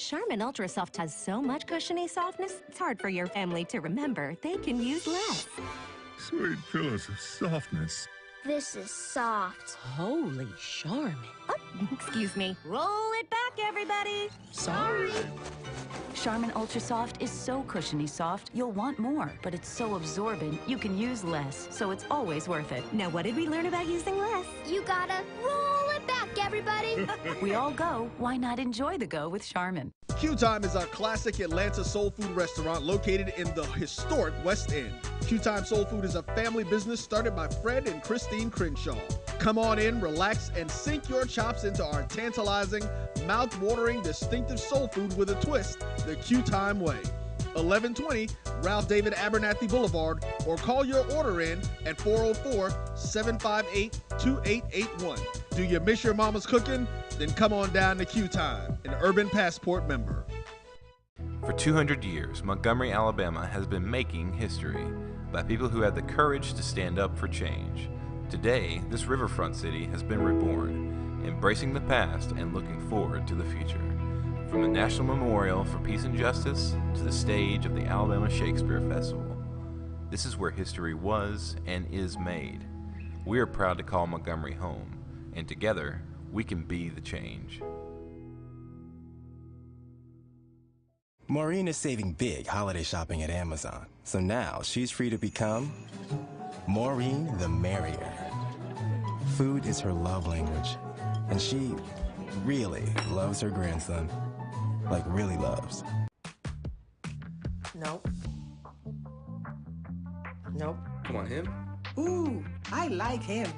Charmin Ultra Soft has so much cushiony softness, it's hard for your family to remember they can use less. Sweet pillows of softness. This is soft. Holy Charmin. Oh, excuse me. Roll it back, everybody. Sorry. Charmin Ultra Soft is so cushiony soft, you'll want more. But it's so absorbent, you can use less, so it's always worth it. Now, what did we learn about using less? You gotta roll it back, everybody. We all go. Why not enjoy the go with Charmin? Q Time is our classic Atlanta soul food restaurant located in the historic West End. Q Time Soul Food is a family business started by Fred and Christine Crenshaw. Come on in, relax, and sink your chops into our tantalizing, mouth-watering, distinctive soul food with a twist, the Q Time way. 1120 Ralph David Abernathy Boulevard, or call your order in at 404-758-2881. Do you miss your mama's cooking? Then come on down to Q Time, an Urban Passport member. For 200 years, Montgomery, Alabama has been making history by people who had the courage to stand up for change. Today, this riverfront city has been reborn, embracing the past and looking forward to the future. From the National Memorial for Peace and Justice to the stage of the Alabama Shakespeare Festival, this is where history was and is made. We are proud to call Montgomery home, and together, we can be the change. Maureen is saving big holiday shopping at Amazon, so now she's free to become Maureen the Merrier. Food is her love language, and she really loves her grandson. Like, really loves. Nope. Nope. Come on, him? Ooh, I like him.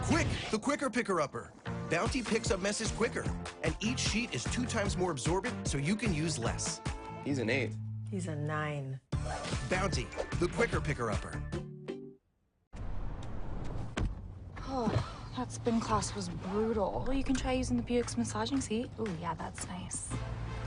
Quick, the quicker picker-upper. Bounty picks up messes quicker, and each sheet is 2 times more absorbent, so you can use less. He's an 8. He's a 9. Bounty, the quicker picker-upper. Oh, that spin class was brutal. Well, you can try using the Buick's massaging seat. Ooh, yeah, that's nice.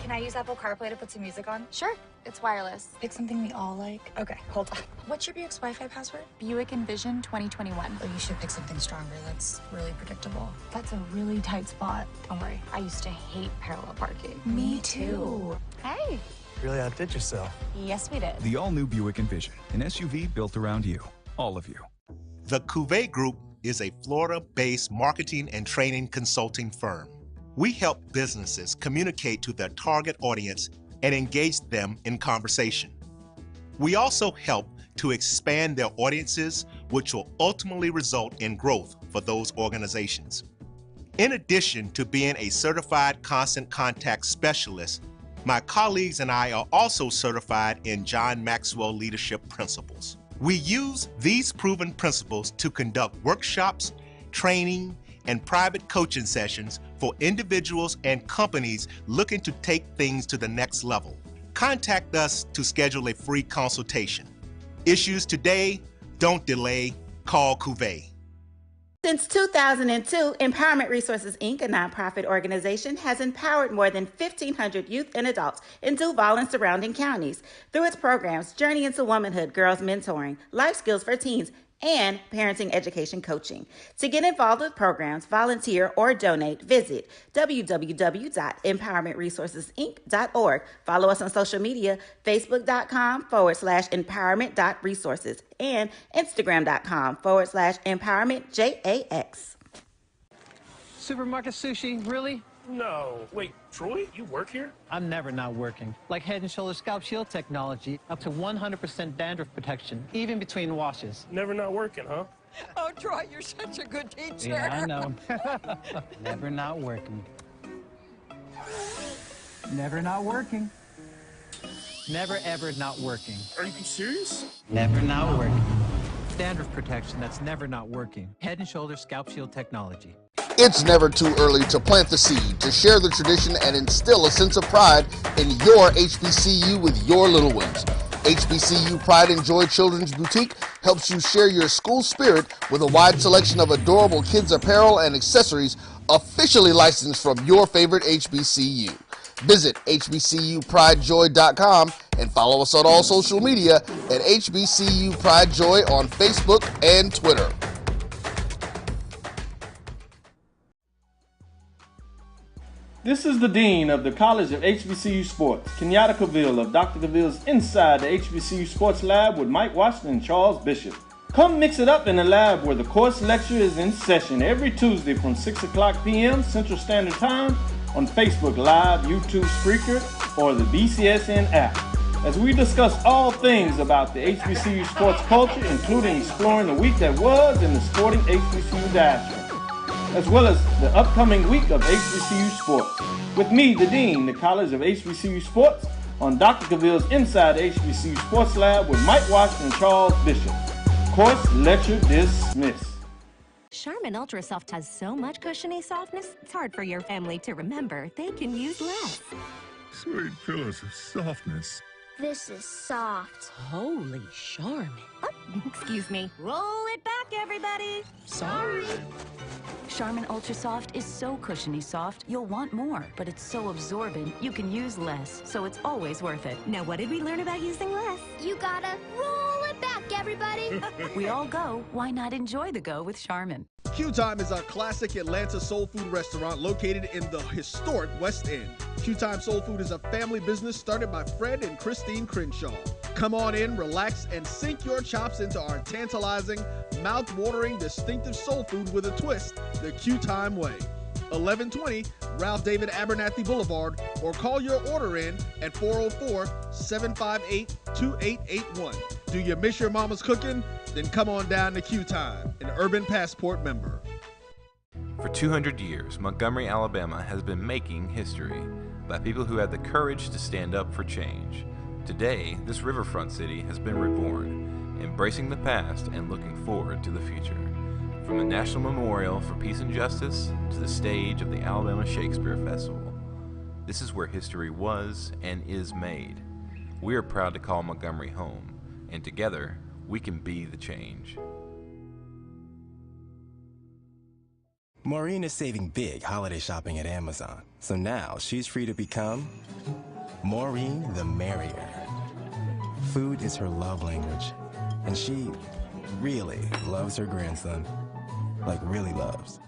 Can I use Apple CarPlay to put some music on? Sure, it's wireless. Pick something we all like. Okay, hold on. What's your Buick's Wi-Fi password? Buick Envision 2021. Oh, you should pick something stronger. That's really predictable. That's a really tight spot. Don't worry, I used to hate parallel parking. Me too. Hey. Really outdid yourself. Yes, we did. The all-new Buick Envision, an SUV built around you, all of you. The Cuvée Group is a Florida-based marketing and training consulting firm. We help businesses communicate to their target audience and engage them in conversation. We also help to expand their audiences, which will ultimately result in growth for those organizations. In addition to being a certified constant contact specialist, my colleagues and I are also certified in John Maxwell Leadership Principles. We use these proven principles to conduct workshops, training, and private coaching sessions for individuals and companies looking to take things to the next level. Contact us to schedule a free consultation. Issues today, don't delay, call Cuvée. Since 2002, Empowerment Resources, Inc., a nonprofit organization, has empowered more than 1,500 youth and adults in Duval and surrounding counties through its programs Journey into Womanhood, Girls Mentoring, Life Skills for Teens, and parenting education coaching. To get involved with programs, volunteer, or donate, visit www.empowermentresourcesinc.org. Follow us on social media, facebook.com/empowerment.resources and instagram.com/empowermentJAX. Supermarket sushi, really? No. Wait, Troy, you work here? I'm never not working. Like Head & Shoulders Scalp Shield technology, up to 100% dandruff protection, even between washes. Never not working, huh? Oh, Troy, you're such a good teacher. Yeah, I know. Never not working. Never not working. Never ever not working. Are you serious? Never not working. Dandruff protection that's never not working. Head & Shoulders Scalp Shield technology. It's never too early to plant the seed, to share the tradition, and instill a sense of pride in your HBCU with your little ones. HBCU Pride and Joy Children's Boutique helps you share your school spirit with a wide selection of adorable kids' apparel and accessories officially licensed from your favorite HBCU. Visit hbcupridejoy.com And follow us on all social media at HBCU Pride Joy on Facebook and Twitter. This is the Dean of the College of HBCU Sports, Kenyatta Cavill of Dr. Cavill's Inside the HBCU Sports Lab with Mike Washington and Charles Bishop. Come mix it up in the lab where the course lecture is in session every Tuesday from 6 o'clock p.m. Central Standard Time on Facebook Live, YouTube Spreaker, or the BCSN app, as we discuss all things about the HBCU sports culture, including exploring the week that was in the sporting HBCU diaspora, as well as the upcoming week of HBCU sports. With me, the Dean, the College of HBCU Sports, on Dr. Cavill's Inside the HBCU Sports Lab with Mike Washington and Charles Bishop. Course lecture dismissed. Charmin Ultra Soft has so much cushiony softness, it's hard for your family to remember they can use less. Sweet pillows of softness. This is soft. Holy Charmin. Oh, excuse me. Roll it back, everybody. Sorry. Charmin Ultra Soft is so cushiony soft, you'll want more, but it's so absorbent, you can use less, so it's always worth it. Now, what did we learn about using less? You gotta roll it back, everybody. We all go. Why not enjoy the go with Charmin? Q Time is a classic Atlanta soul food restaurant located in the historic West End. Q Time Soul Food is a family business started by Fred and Christine Crenshaw. Come on in, relax, and sink your chops into our tantalizing, mouth-watering, distinctive soul food with a twist, the Q Time way. 1120 Ralph David Abernathy Boulevard, or call your order in at 404-758-2881. Do you miss your mama's cooking? Then come on down to Q Time, an Urban Passport member. For 200 years, Montgomery, Alabama has been making history by people who had the courage to stand up for change. Today, this riverfront city has been reborn, embracing the past and looking forward to the future. From the National Memorial for Peace and Justice to the stage of the Alabama Shakespeare Festival, this is where history was and is made. We are proud to call Montgomery home, and together, we can be the change. Maureen is saving big holiday shopping at Amazon, so now she's free to become Maureen the Merrier. Food is her love language, and she really loves her grandson. Like, really loves.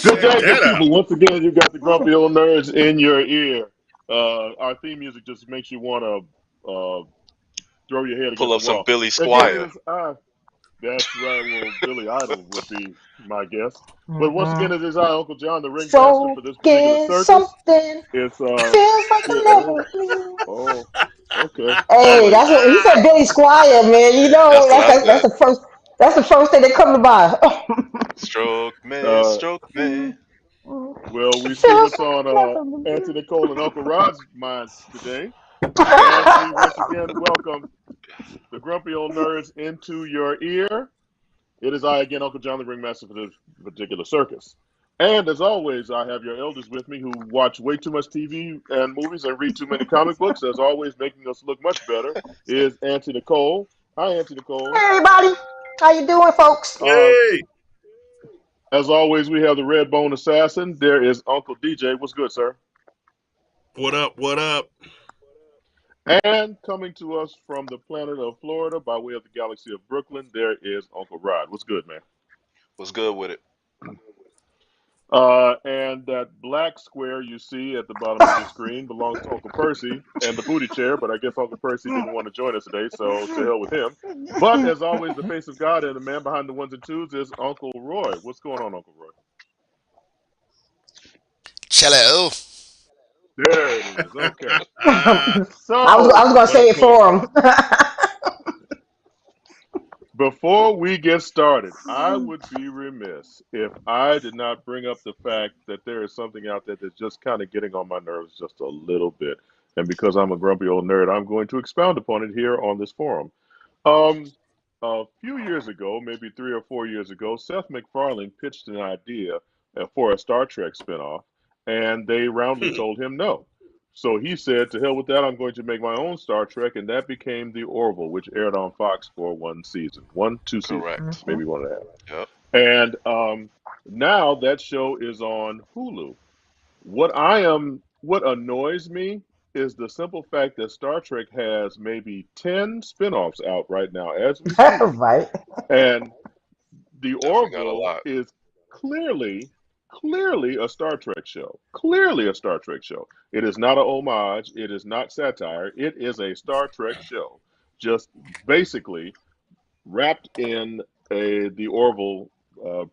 Good day, good people. Once again, you got the grumpy old nerds in your ear. Our theme music just makes you want to throw your head against pull up the some wall. Billy Squire. That's right. Well, Billy Idol would be my guess. But once again, it is I, Uncle John, the ringmaster for this particular circus. Something It's feels like a never leave. Oh, okay. Hey, that's what he said. Billy Squire, man. You know that's the first. That's the first thing that come to mind. Stroke me, stroke me. Well, we see what's on Auntie Nicole and Uncle Rod's minds today. And we once again welcome the grumpy old nerds into your ear. It is I again, Uncle John, the ringmaster for this particular circus. And as always, I have your elders with me who watch way too much TV and movies and read too many comic books. As always, making us look much better is Auntie Nicole. Hi, Auntie Nicole. Hey, everybody. How you doing, folks? Hey. As always, we have the Red Bone Assassin. There is Uncle DJ. What's good, sir? What up? What up? And coming to us from the planet of Florida by way of the galaxy of Brooklyn, there is Uncle Rod. What's good, man? What's good with it? And that black square you see at the bottom of the screen belongs to Uncle Percy and the booty chair, but I guess Uncle Percy didn't want to join us today, so to hell with him. But as always, the face of God and the man behind the ones and twos is Uncle Roy. What's going on, Uncle Roy? Cello. There it is. Okay. I was going to say it for him. Before we get started, I would be remiss if I did not bring up the fact that there is something out there that's just kind of getting on my nerves just a little bit. And because I'm a grumpy old nerd, I'm going to expound upon it here on this forum. Um, a few years ago, maybe 3 or 4 years ago, Seth MacFarlane pitched an idea for a Star Trek spinoff, and they roundly told him no. So he said, to hell with that, I'm going to make my own Star Trek, and that became The Orville, which aired on Fox for one season, 2 seasons, Correct. maybe one and a half. Yep. And now that show is on Hulu. What annoys me is the simple fact that Star Trek has maybe 10 spin-offs out right now as we speak. Right. And The Definitely got a Orville lot. is clearly a Star Trek show. Clearly a Star Trek show. It is not a homage. It is not satire. It is a Star Trek show. Just basically wrapped in the Orville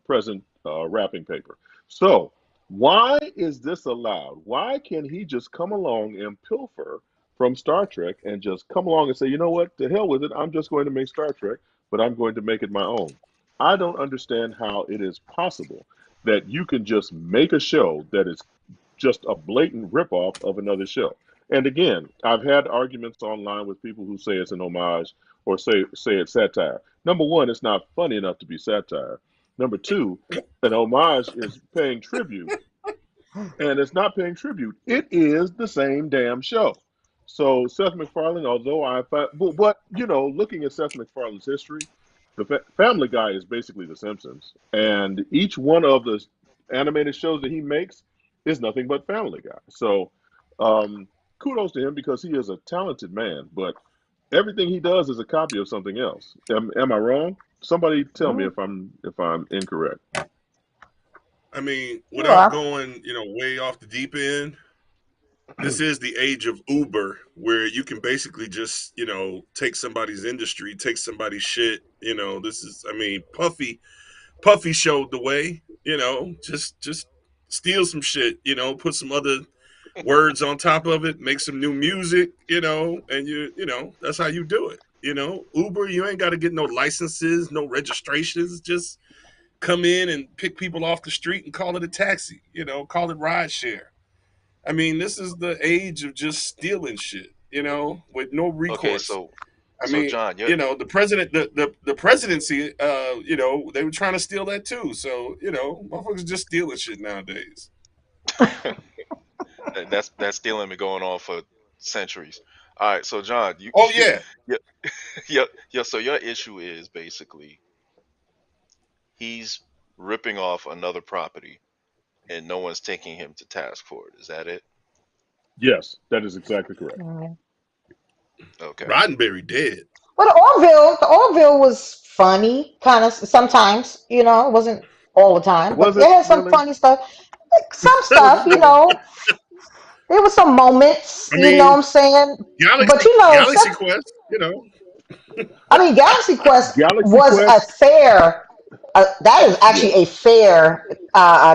present wrapping paper. So why is this allowed? Why can he just come along and pilfer from Star Trek and just come along and say, you know what, to hell with it, I'm just going to make Star Trek, but I'm going to make it my own. I don't understand how it is possible that you can just make a show that is just a blatant ripoff of another show. And again, I've had arguments online with people who say it's an homage or say it's satire. Number one, it's not funny enough to be satire. Number two, an homage is paying tribute, and it's not paying tribute. It is the same damn show. So Seth MacFarlane, although but looking at Seth MacFarlane's history, the Family Guy is basically The Simpsons, and each one of the animated shows that he makes is nothing but Family Guy. So kudos to him because he is a talented man, but everything he does is a copy of something else. Am I wrong? Somebody tell me if I'm incorrect. I mean, You without are. going, way off the deep end, this is the age of Uber, where you can basically just, take somebody's industry, take somebody's shit. This is, I mean, Puffy showed the way. Just steal some shit. Put some other words on top of it, make some new music. And that's how you do it. Uber, you ain't got to get no licenses, no registrations. Just come in and pick people off the street and call it a taxi. Call it ride share. I mean, this is the age of just stealing shit, with no recourse. Okay, so I mean, John, the president, the presidency, they were trying to steal that too. So, motherfuckers just stealing shit nowadays. that's stealing been going on for centuries. All right, so John, Oh yeah, yeah. So your issue is basically he's ripping off another property, and no one's taking him to task for it. Is that it? Yes, that is exactly correct. Okay. Roddenberry dead. Well, the Orville was funny, kind of sometimes. It wasn't all the time, but Was it it had some really? funny stuff. Like some Was stuff, it really? there was some moments. I You know what mean, I'm saying? But Galaxy Quest, I mean, Galaxy Quest Galaxy was a Quest? fair. That is actually Yeah. a fair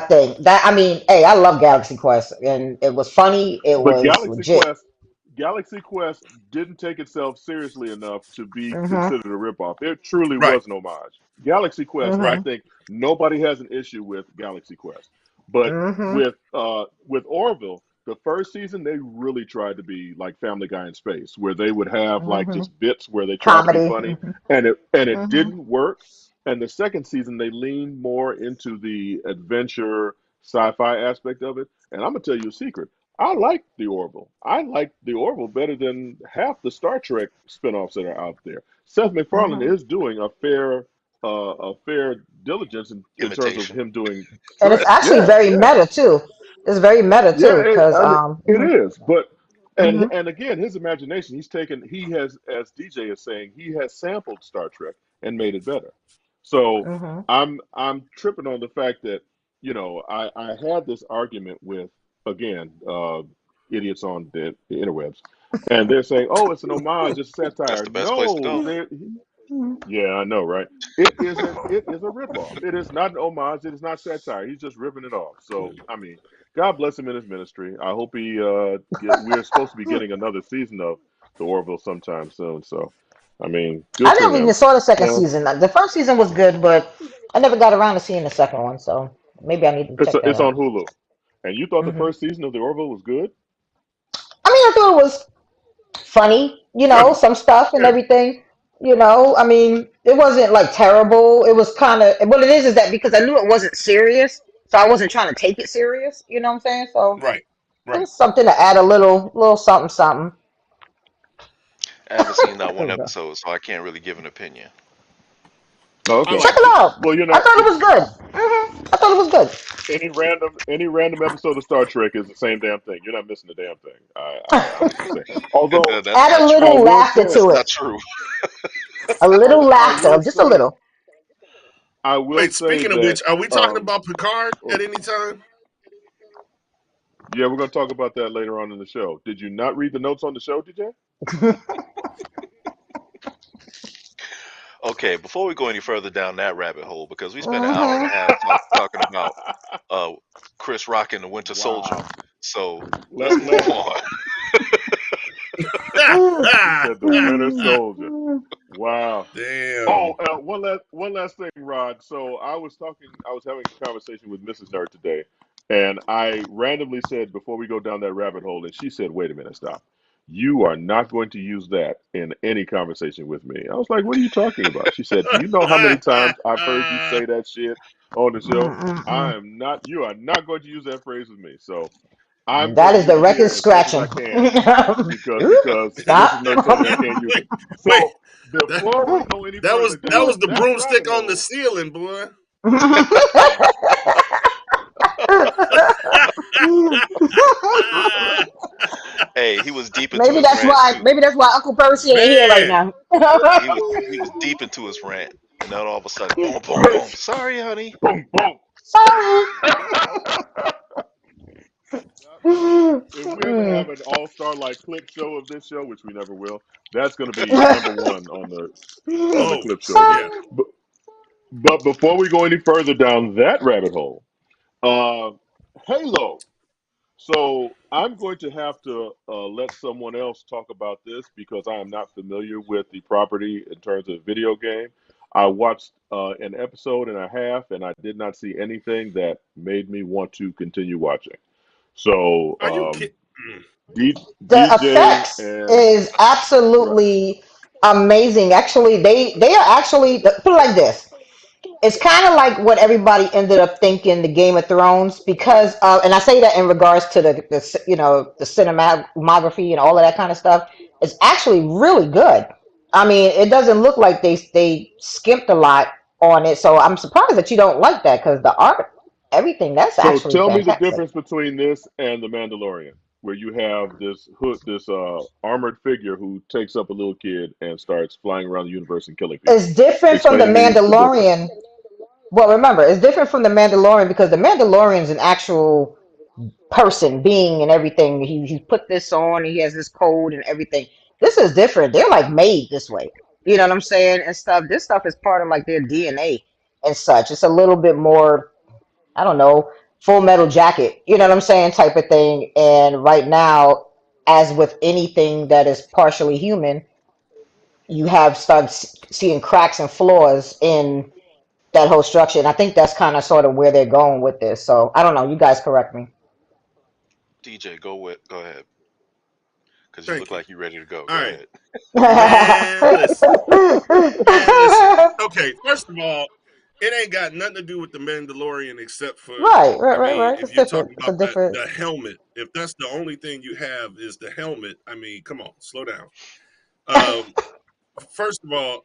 thing. That I mean, hey, I love Galaxy Quest, and it was funny. It But was legit. Galaxy Quest didn't take itself seriously enough to be Mhm. considered a ripoff. It truly right, was an homage. Galaxy Quest, I right. Mhm. think nobody has an issue with Galaxy Quest. But Mhm. with Orville, the first season they really tried to be like Family Guy in space, where they would have like Mhm. just bits where they tried to be Comedy. funny, Mhm. and it Mhm. didn't work. And the second season they leaned more into the adventure sci-fi aspect of it. And I'm gonna tell you a secret. I like the Orville. I like the Orville better than half the Star Trek spinoffs that are out there. Seth MacFarlane Mhm. is doing a fair diligence in terms of Imitation. him doing And it's correct. actually Yeah, very yeah. meta too. It's very meta Yeah, too, because I mean, it mhm. is, but and Mhm. and again, his imagination. He has, as DJ is saying, he has sampled Star Trek and made it better. So Mhm. I'm tripping on the fact that I had this argument with again idiots on the interwebs, and they're saying, oh, it's an homage, it's That's satire. the best place to No, go. Mhm. yeah, I know, right? It isn't. It is a ripoff. It is not an homage. It is not satire. He's just ripping it off. So, I mean, God bless him in his ministry. I hope he get. We're supposed to be getting another season of the Orville sometime soon. So, I mean, I good for never even him. saw the second Now, season. The first season was good, but I never got around to seeing the second one. So maybe I need to check that it's on out. Hulu. And you thought the Hmm first season of The Orville was good? I mean, I thought it was funny, some stuff and everything. I mean, it wasn't like terrible. It was kind of what it is that because I knew it wasn't serious, so I wasn't trying to take it serious. You know what I'm saying? So Right. it Right. was something to add a little something, something. I haven't seen that There one we go. episode, so I can't really give an opinion. Oh, I okay. Check liked it it. out. Well, I thought it was good. I thought it was good. any random episode of Star Trek is the same damn thing. You're not missing a damn thing. I hate to say. Although That's Add not a true. I little will laughter say, That's to not it. true. A little I laughter, will just a say, little. I will Wait, say speaking of that. which, are we talking about Picard Oh, at any time? yeah, we're going to talk about that later on in the show. Did you not read the notes on the show, DJ? Okay, before we go any further down that rabbit hole, because we spent an hour and a Hmm half talking about uh, Chris Rock and the Winter Soldier, Wow. so let's Let move on. He said the Winter Soldier. Wow. Oh, Damn. one last thing, Rod. So I was having a conversation with Mrs. Nerd today, and I randomly said before we go down that rabbit hole, and she said, "Wait a minute, stop. You are not going to use that in any conversation with me." I was like, "What are you talking about?" She said, "Do you know how many times I've heard you say that shit on the show? I am not. You are not going to use that phrase with me." So I'm going That to is leave the it record here as much as scratching. I can because Mrs. Stop. Nerd told me I can't use it. Wait, So before we go any further that down was the that rabbit broomstick on the hole, ceiling, boy. Hey, he was deep into maybe his that's rant why. too. Maybe that's why Uncle Percy ain't here right Man. now. He was deep into his rant, and then all of a sudden, boom, boom, boom. Sorry, honey. boom, boom. Sorry. If we ever have an all-star like clip show of this show, which we never will, that's going to be number one on the Oh, clip show list. yeah. Sorry. But before we go any further down that rabbit hole, uh, Halo. So I'm going to have to let someone else talk about this because I am not familiar with the property in terms of video game. I watched an episode and a half, and I did not see anything that made me want to continue watching. So Are you kidding? The DJ effects and is right. absolutely amazing. Actually, they are actually put it like this. It's kind of like what everybody ended up thinking the Game of Thrones because and I say that in regards to the cinematography and all of that kind of stuff. It's actually really good. I mean, it doesn't look like they skimped a lot on it, so I'm surprised that you don't like that because the art, everything, that's So actually tell me the fantastic. difference between this and the Mandalorian, where you have this armored figure who takes up a little kid and starts flying around the universe and killing people. It's different from Explain the to me the difference. Mandalorian. Well, remember, it's different from the Mandalorian because the Mandalorian's an actual person, being, and everything. He put this on. He has this code and everything. This is different. They're like made this way. You know what I'm saying and stuff. This stuff is part of like their DNA and such. It's a little bit more. I don't know, Full Metal Jacket. You know what I'm saying, type of thing. And right now, as with anything that is partially human, you have started seeing cracks and flaws in that whole structure. And I think that's kind of sort of where they're going with this. So I don't know. You guys correct me. DJ, go ahead, because you Thank look you. like you're ready to go. All Go right. ahead. Man, listen. Man, listen. Okay, first of all, it ain't got nothing to do with the Mandalorian except for, I mean, Right. if It's you're different. talking It's a about different. the helmet, if that's the only thing you have is the helmet, I mean, come on, slow down. Um, First of all,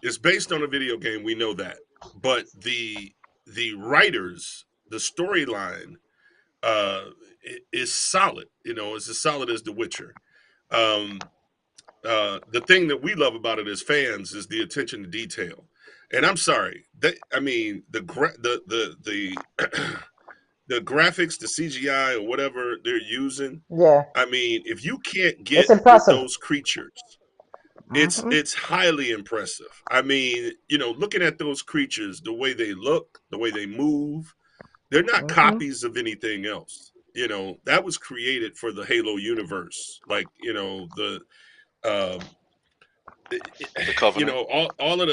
it's based on a video game. We know that, but the writers, the storyline, is solid. You know, it's as solid as The Witcher. Um, the thing that we love about it as fans is the attention to detail. And I'm sorry, I mean the the graphics, the CGI or whatever they're using. Yeah. I mean, if you can't It's get with impressive. those creatures, Hmm it's highly impressive. I mean, you know, looking at those creatures, the way they look, the way they move, they're not hmm copies of anything else. You know, that was created for the Halo universe. Like, you know, um, The you Covenant. know, all of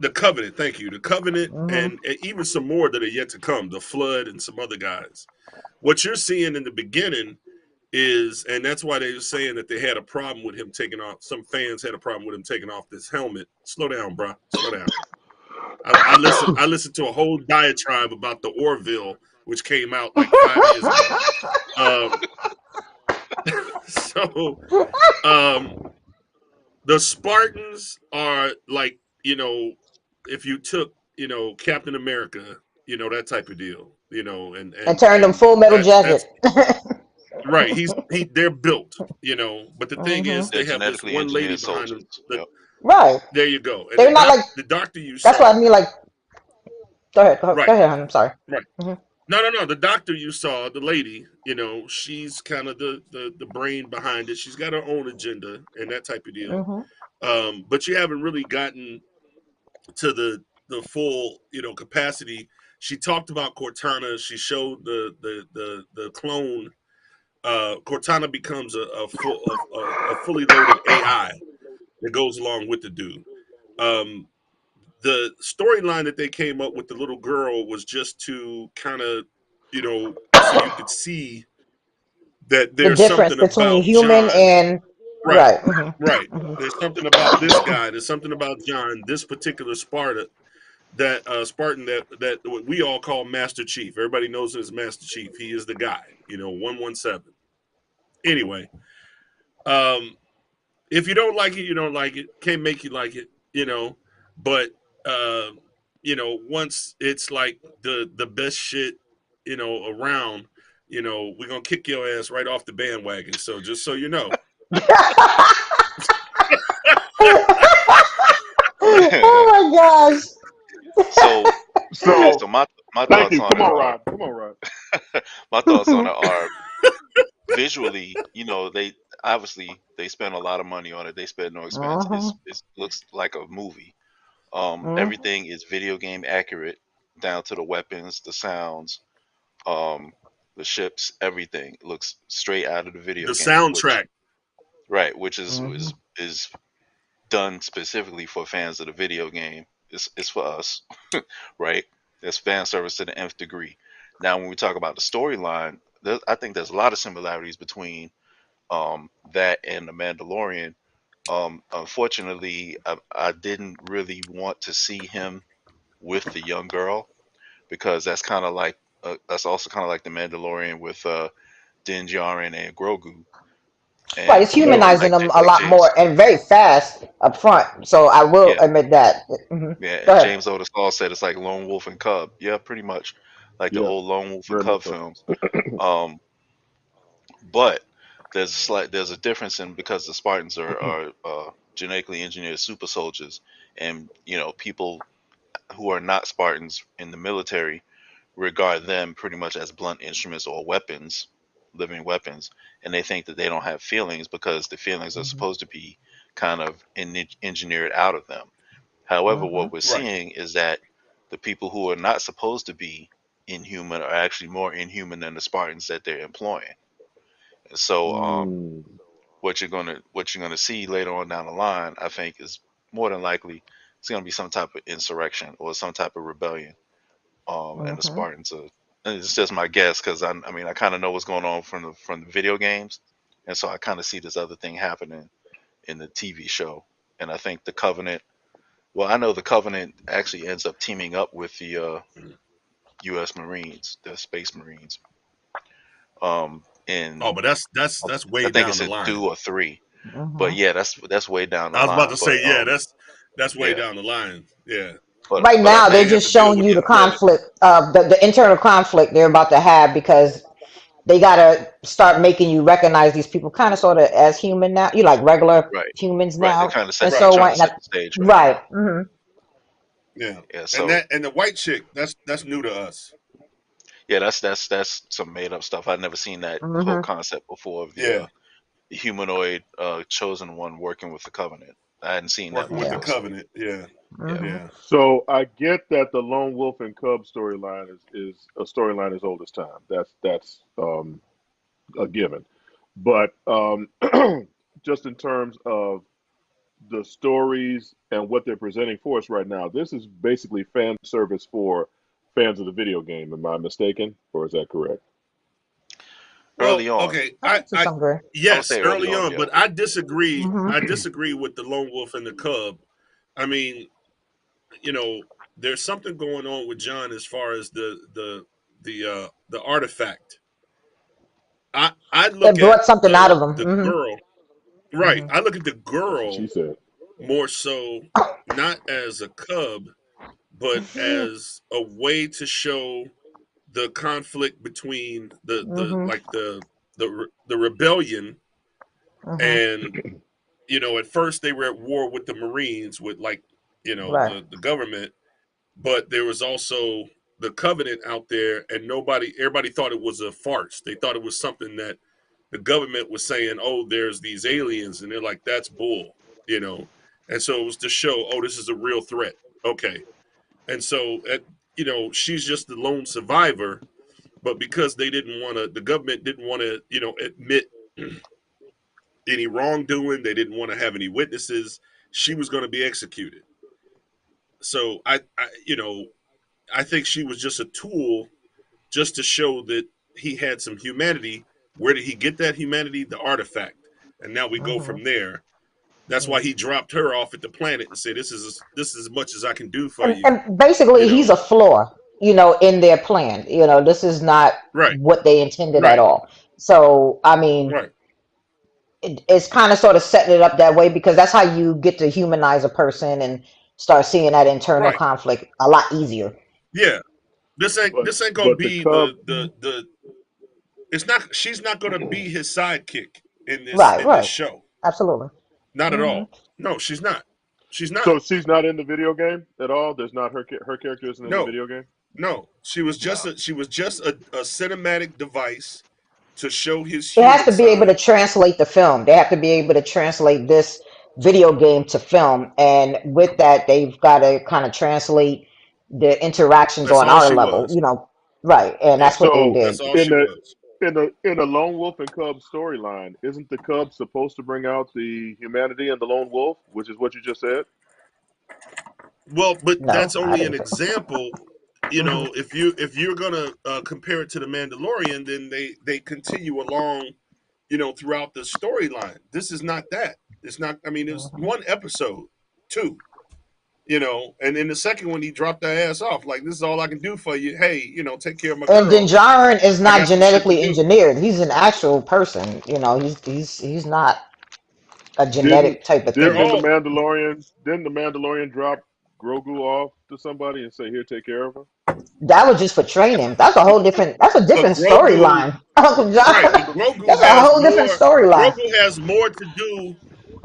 the Covenant. Thank you, the Covenant, Mm-hmm. and even some more that are yet to come. The Flood and some other guys. What you're seeing in the beginning is, and that's why they were saying that they had a problem with him taking off. Some fans had a problem with him taking off this helmet. Slow down, bro. Slow down. I listened. I listened to a whole diatribe about the Orville, which came out like 5 years ago. Um, so the Spartans are like, if you took, Captain America, that type of deal, And turned them and Full Metal that's Jacket. right. They're built, but the thing Mm-hmm. is, They're they have this genetically one lady engineered behind soldiers. them. Yep. Right. There you go. And They're not like. the doctor you That's what I saw, mean. Like, go ahead. Go right, ahead, hon. I'm sorry. right. Mm-hmm. No. The doctor you saw, the lady, she's kind of the brain behind it. She's got her own agenda and that type of deal. Mm-hmm. But you haven't really gotten to the full, capacity. She talked about Cortana. She showed the clone. Cortana becomes a fully loaded AI that goes along with the dude. Um, the storyline that they came up with the little girl was just to kind of, so you could see that The there's difference something between about human John. and Right, right. right. Mm-hmm. Mm-hmm. There's something about this guy. There's something about John, this particular Spartan that what we all call Master Chief. Everybody knows him as Master Chief. He is the guy, 117. Anyway, um, if you don't like it, you don't like it. Can't make you like it, But uh, once it's like the best shit, around, we're gonna kick your ass right off the bandwagon. So just so you know. Oh my gosh. So okay, So so my thank thoughts you. on Come it on, are Rod. Come on, Rod. my thoughts on it are visually, they obviously they spend a lot of money on it. They spend no expense. Mm-hmm. It looks like a movie. Mm-hmm. Everything is video game accurate down to the weapons, the sounds, um, the ships, everything looks straight out of the The video game, which soundtrack. right, which is Mm-hmm. is done specifically for fans of the video game. It's for us, right? There's fan service to the nth degree. Now, when we talk about the storyline, I think there's a lot of similarities between that and the Mandalorian. Unfortunately, I didn't really want to see him with the young girl because that's also kind of like the Mandalorian with Din Djarin and Grogu, Right, and it's humanizing them a like lot James, more and very fast up front. So I will yeah, admit that. Hmm. yeah, Go and ahead. James Otis Hall said it's like Lone Wolf and Cub. Yeah, pretty much like the Yeah, old Lone Wolf and very much Cub so. films. Um, but there's a difference in because the Spartans are genetically engineered super soldiers, and people who are not Spartans in the military regard them pretty much as blunt instruments or weapons, living weapons, and they think that they don't have feelings because the feelings are Hmm. supposed to be kind of engineered out of them. However, Hmm. what we're Right. seeing is that the people who are not supposed to be inhuman are actually more inhuman than the Spartans that they're employing. And so, Mm. what you're gonna see later on down the line, I think, is more than likely it's gonna be some type of insurrection or some type of rebellion. And the Hmm. Spartans are. And it's just my guess because I mean, I kind of know what's going on from the video games, and so I kind of see this other thing happening in the TV show. And I think the Covenant. Well, I know the Covenant actually ends up teaming up with the U.S. Marines, the Space Marines. Oh, In but that's I way think down it's the in line. 2 or 3, but Hmm. yeah, that's way down the I was about to line. But say, yeah, that's way yeah, down the line. Yeah. Right but I now, they're think They have just to deal showing with you the the threat. conflict, the internal conflict they're about to have because they gotta start making you recognize these people kind of sort of as human now. You like regular right, humans right, they're now, kind of and set. They're so Right. trying when to set the stage right right. now. Hmm. Yeah. Yeah, And so the white chick, that's new to us. yeah, that's some made up stuff. I've never seen that whole Hmm. concept before of the Yeah. humanoid chosen one working with the Covenant. I hadn't seen that Working with the Yeah. before, so Covenant. Yeah. yeah. Hmm. Yeah. So I get that the Lone Wolf and Cub storyline is a storyline as old as time. That's a given. But just in terms of the stories and what they're presenting for us right now, this is basically fan service for fans of the video game. Am I mistaken, or is that correct? Early on. Okay, To some degree. I would yes, say early on, yeah. but I disagree. Mhm. I disagree with the lone wolf and the cub. I mean, there's something going on with John as far as the artifact. I look It at brought something out of him. the Mhm. girl, right? Mhm. I look at the That's what girl she said. more so not as a cub, but as a way to show the conflict between Mhm. the rebellion Mhm. and at first they were at war with the Marines with Right. the government, but there was also the Covenant out there, and everybody thought it was a farce. They thought it was something that the government was saying, "Oh, there's these aliens," and they're like, "That's bull," And so it was to show, "Oh, this is a real threat." Okay, and so she's just the lone survivor, but because the government didn't want to, admit any wrongdoing, they didn't want to have any witnesses. She was going to be executed. So I think she was just a tool, just to show that he had some humanity. Where did he get that humanity? The artifact, and now we go Mhm. from there. That's why he dropped her off at the planet and said, "This is as much as I can do for you." And basically, he's a flaw, in their plan. This is not Right, what they intended at right, all. So, I mean, right, it's kind of sort of setting it up that way because that's how you get to humanize a person and start seeing that internal right. conflict a lot easier. Yeah, But this ain't gonna but the be Cub, the. It's not. She's not gonna be his sidekick Right, in this right. show. Absolutely. Not at Hmm. all. No, she's not. She's not. so she's not in the video game at all. There's not her character isn't in the No, video game. no. She was just a cinematic device to show his It has human to be able to side. translate the film. They have to be able to translate this video game to film. And with that, they've got to kind of translate the interactions That's on all our she level, was. right. And Yeah, that's what they So that's did. all in she the was. in the Lone Wolf and Cub storyline, isn't the Cub supposed to bring out the humanity in the Lone Wolf, which is what you just said? Well, but No, that's I only an didn't think. example. Hmm. If you're gonna compare it to the Mandalorian, then they continue along, throughout the storyline. This is not that. It's not. I mean, it's Hmm. one episode, two. And in the second one, he dropped that ass off. Like, this is all I can do for you. Hey, take care of my And then girl. Jaren is I not got some shit to genetically do. engineered. He's an actual person. He's not a Didn't genetic type of They're thing. all Didn't the Mandalorian drop Grogu off to somebody and say, "Here, take care of her"? That was just for training. That's a whole different. That's a but different Grogu, storyline. Uncle right? John. But Grogu That's a has whole different more. storyline. Grogu has more to do.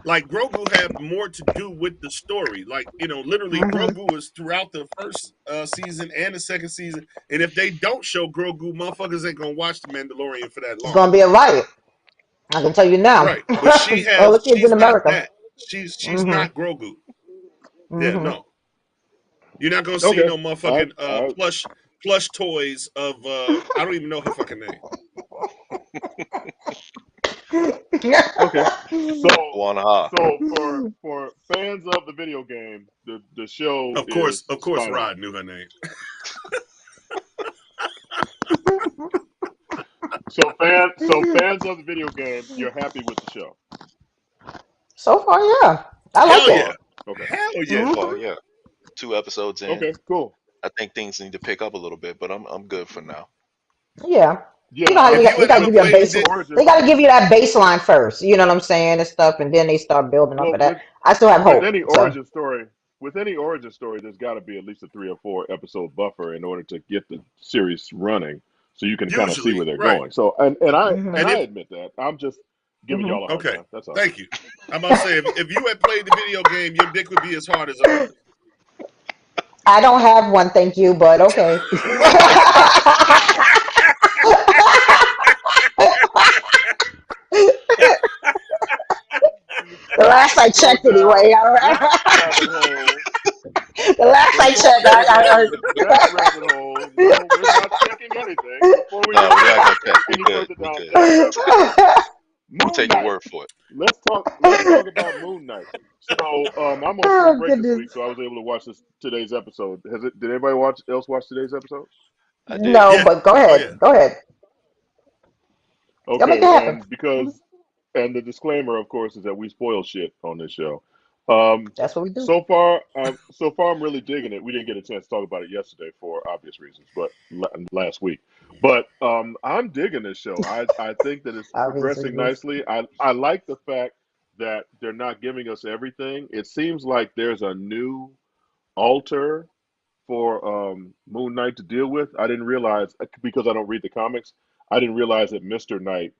Like, Grogu had more to do with the story. Like, literally, Hmm. Grogu is throughout the first season and the second season. And if they don't show Grogu, motherfuckers ain't gonna watch the Mandalorian for that It's long. gonna be a riot. I can tell you now. Right? But All the kids in she's not America. that. She's Hmm. not Grogu. Yeah, Hmm. no. You're not gonna see Okay, no I, motherfucking I plush toys of I don't even know her fucking name. okay. So Wanaha. for fans of the video game, the show is Of course, spot on. Rod knew her name. So fans of the video game, you're happy with the show. So far, yeah, I like Hell So it. yeah, far, okay, hell So yeah. far, Hmm. yeah. 2 episodes in. okay, cool. I think things need to pick up a little bit, but I'm good for now. Yeah, Yeah, how If you they had got to ever give you a played the base. origin. They got to give you that baseline first. You know what I'm saying and stuff, and then they start building up Well, of that. I still have with hope. any So. origin story, there's got to be at least a 3 or 4 episode buffer in order to get the series running, so you can kind of see where usually they're right, going. So, and Hmm. and I if admit that. I'm just giving Hmm. y'all a hard okay, time. That's all. thank you. I'm about to say if you had played the video game, your dick would be as hard as ours. I don't have one, thank you, but okay. The last I Let's go checked, anyway. down All that right. rabbit hole. The last I Let's checked, go down that rabbit hole. No, we're not checking anything before we No, we're not gonna check. go We any good. further We down good. that rabbit hole. We'll Moon take your Knight. word for it. Let's talk about Moon Knight. So I'm on spring Oh break this goodness. week, so I was able to watch today's episode. Did anybody else watch today's episode? I did. No, Yeah. but go Oh ahead. yeah. Go ahead. Y'all make it Okay, happen. and the disclaimer, of course, is that we spoil shit on this show. Um, That's what we do. so far, I'm really digging it. We didn't get a chance to talk about it yesterday for obvious reasons, but last week. But I'm digging this show. I think that it's Obvious progressing reasons. nicely. I like the fact that they're not giving us everything. It seems like there's a new alter for Moon Knight to deal with. I didn't realize because I don't read the comics. I didn't realize that Mr. Knight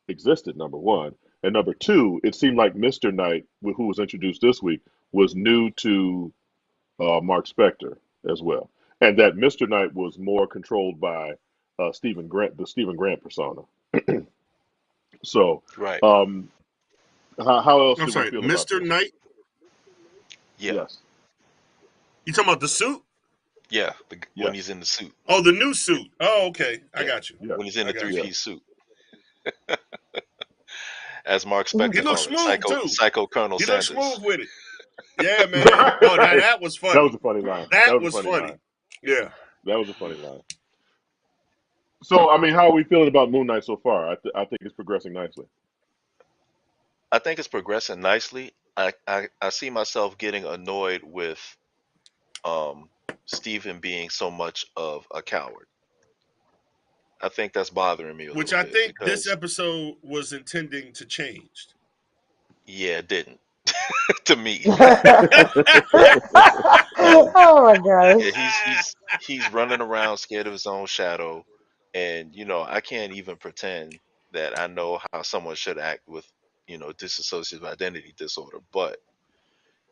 existed, number one. And number two, it seemed like Mr. Knight, who was introduced this week, was new to Mark Spector as well. And that Mr. Knight was more controlled by Stephen Grant, the Stephen Grant persona. So, Right. how else I'm did we sorry, feel about Mr. this? Knight. Yeah. Yes. You talking about the suit? Yeah. When Yes. he's in the suit. Oh, the new suit. Oh, okay. I Yeah. got you. Yes. When he's in I the got you. three-piece suit. As Mark He Spector looks called it. smooth too. Psycho Colonel He looks Sanders. smooth with it. Yeah, man. No, that was funny. That was a funny line. That That was was a funny funny. line. Yeah. That was a funny line. So, I mean, how are we feeling about Moon Knight so far? I think it's progressing nicely. I think it's progressing nicely. I see myself getting annoyed with Stephen being so much of a coward. I think that's bothering me a Which little I bit think this because episode was intending to change. yeah, it didn't to me. Oh my gosh. Yeah, he's running around scared of his own shadow, and I can't even pretend that I know how someone should act with dissociative identity disorder. But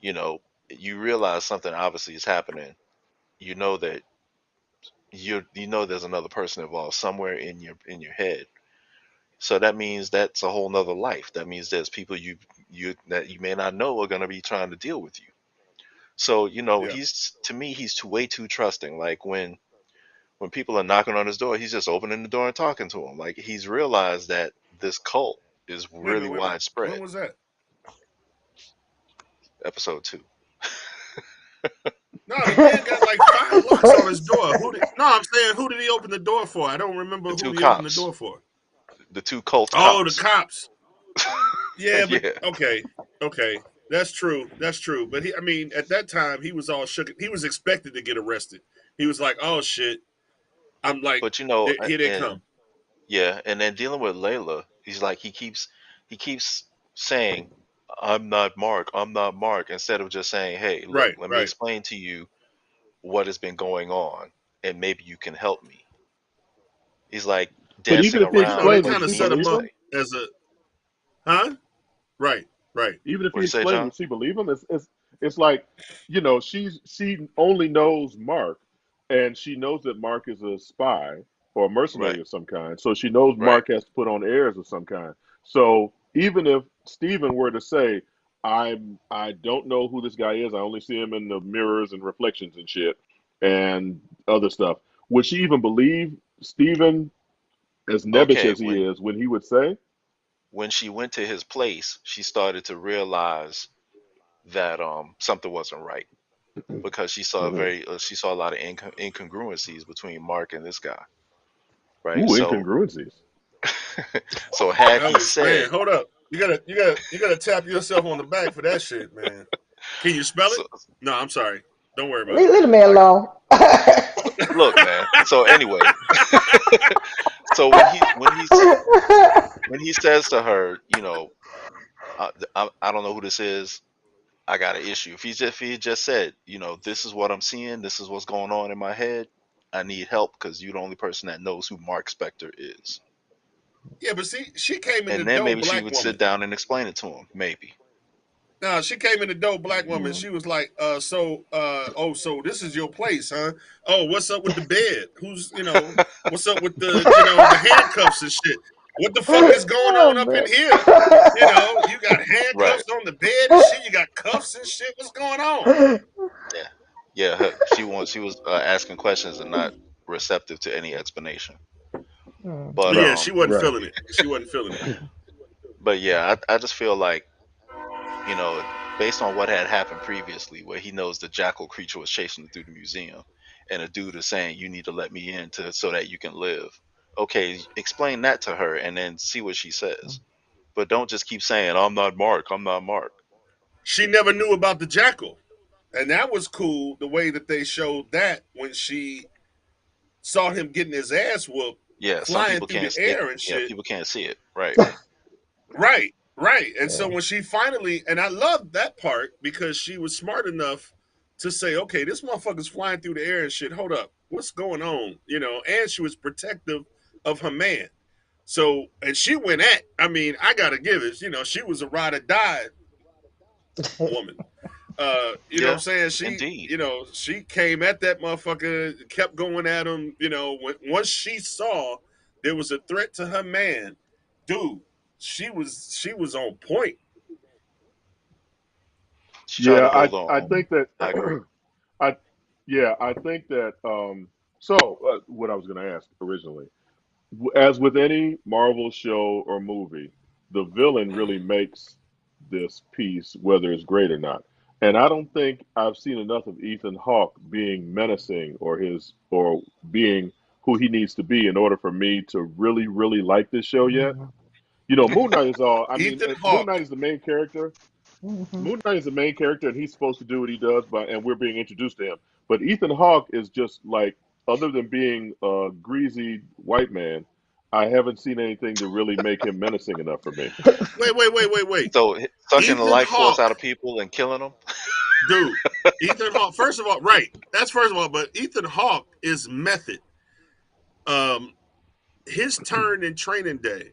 you know, you realize something obviously is happening. You know that you know there's another person involved somewhere in your head. So that means that's a whole nother life. That means there's people you that you may not know are going to be trying to deal with you. So Yeah. he's way too trusting. Like when people are knocking on his door, he's just opening the door and talking to them. Like he's realized that this cult is Wait a really minute. Wait a minute. widespread. When was that? Episode 2. No, the man got like 5 locks on his door. I'm saying, who did he open the door for? I don't remember The who two he opened the cops. door for. The two cult Oh, cops. the cops. Yeah, but Yeah. okay. That's true. That's true. But I mean, at that time, he was all shook. He was expected to get arrested. He was like, "Oh shit!" I'm like, But Here they and come." yeah, and then dealing with Layla, he's like he keeps saying, "I'm not Mark. I'm not Mark," instead of just saying, "Hey, look, Right, let me right. explain to you what has been going on, and maybe you can help me." He's like But even dancing if he around, They explained, but would kind he of she set means him believe to up him? say. as a, huh? Right, right. Even if What he do you say, explained, John? would she believe him? It's like, she only knows Mark, and she knows that Mark is a spy or a mercenary Right, of some kind. So she knows right. Mark has to put on airs of some kind. So even if Stephen were to say, I don't know who this guy is, I only see him in the mirrors and reflections and shit and other stuff, would she even believe Stephen, as nebbish Okay, as he is, when he would say? when she went to his place, she started to realize that something wasn't right because Mhm. she saw a lot of incongruencies between Mark and this guy, right? Ooh, So incongruencies. so had That he was man. said Hold up. You gotta tap yourself on the back for that shit, man. Can you spell it? so, No, I'm sorry. Don't worry about it. Leave the man I, alone. look, man. So anyway, so when he says to her, I don't know who this is. I got an issue. If he just said, this is what I'm seeing, this is what's going on in my head. I need help because you're the only person that knows who Mark Spector is. Yeah, but see, she came in the And then door, maybe she black would sit woman. down and explain it to him. Maybe. No, she came in the door, black woman. She was like, so this is your place, huh? Oh, what's up with the bed? What's up with the handcuffs and shit? What the fuck is going Oh on up in man. here? You got Right. handcuffs on the bed and shit. You got cuffs and shit. What's going on? Yeah. Yeah. She was asking questions and not receptive to any explanation. But Yeah, she wasn't Right. feeling it. She wasn't feeling it. but yeah, I just feel like you know based on what had happened previously, where he knows the jackal creature was chasing him through the museum, and a dude is saying, "You need to let me in so that you can live." Okay, explain that to her, and then see what she says. But don't just keep saying, "I'm not Mark. I'm not Mark." She never knew about the jackal, and that was cool. The way that they showed that when she saw him getting his ass whooped, Yeah, some flying people through the can't. air and Yeah, shit. people can't see it. Right. Right, right. And so Yeah. when she finally, and I loved that part because she was smart enough to say, okay, this motherfucker's flying through the air and shit. Hold up, what's going on? You know, and she was protective of her man. So, and she went at, I mean, I gotta give it, you know, she was a ride or die woman. You know what I'm Yeah. saying? She, Indeed. you know, she came at that motherfucker, kept going at him. You know, once she saw there was a threat to her man, dude, she was on point. She tried Yeah, to hold I on. think that I agree. I yeah, I think that what I was going to ask originally, as with any Marvel show or movie, the villain really makes this piece whether it's great or not. And I don't think I've seen enough of Ethan Hawke being menacing or being who he needs to be in order for me to really really like this show yet. Mhm. You know, Moon Knight is all. I mean, Ethan Moon Hawke. Knight is the main character. Mhm. Moon Knight is the main character, and he's supposed to do what he does, and we're being introduced to him. But Ethan Hawke is just like, other than being a greasy white man, I haven't seen anything to really make him menacing enough for me. Wait. So sucking the Ethan life force out of Hawke, people and killing them. dude. Ethan Hawke. First of all, right. That's first of all, but Ethan Hawke is method. Um, his turn in Training Day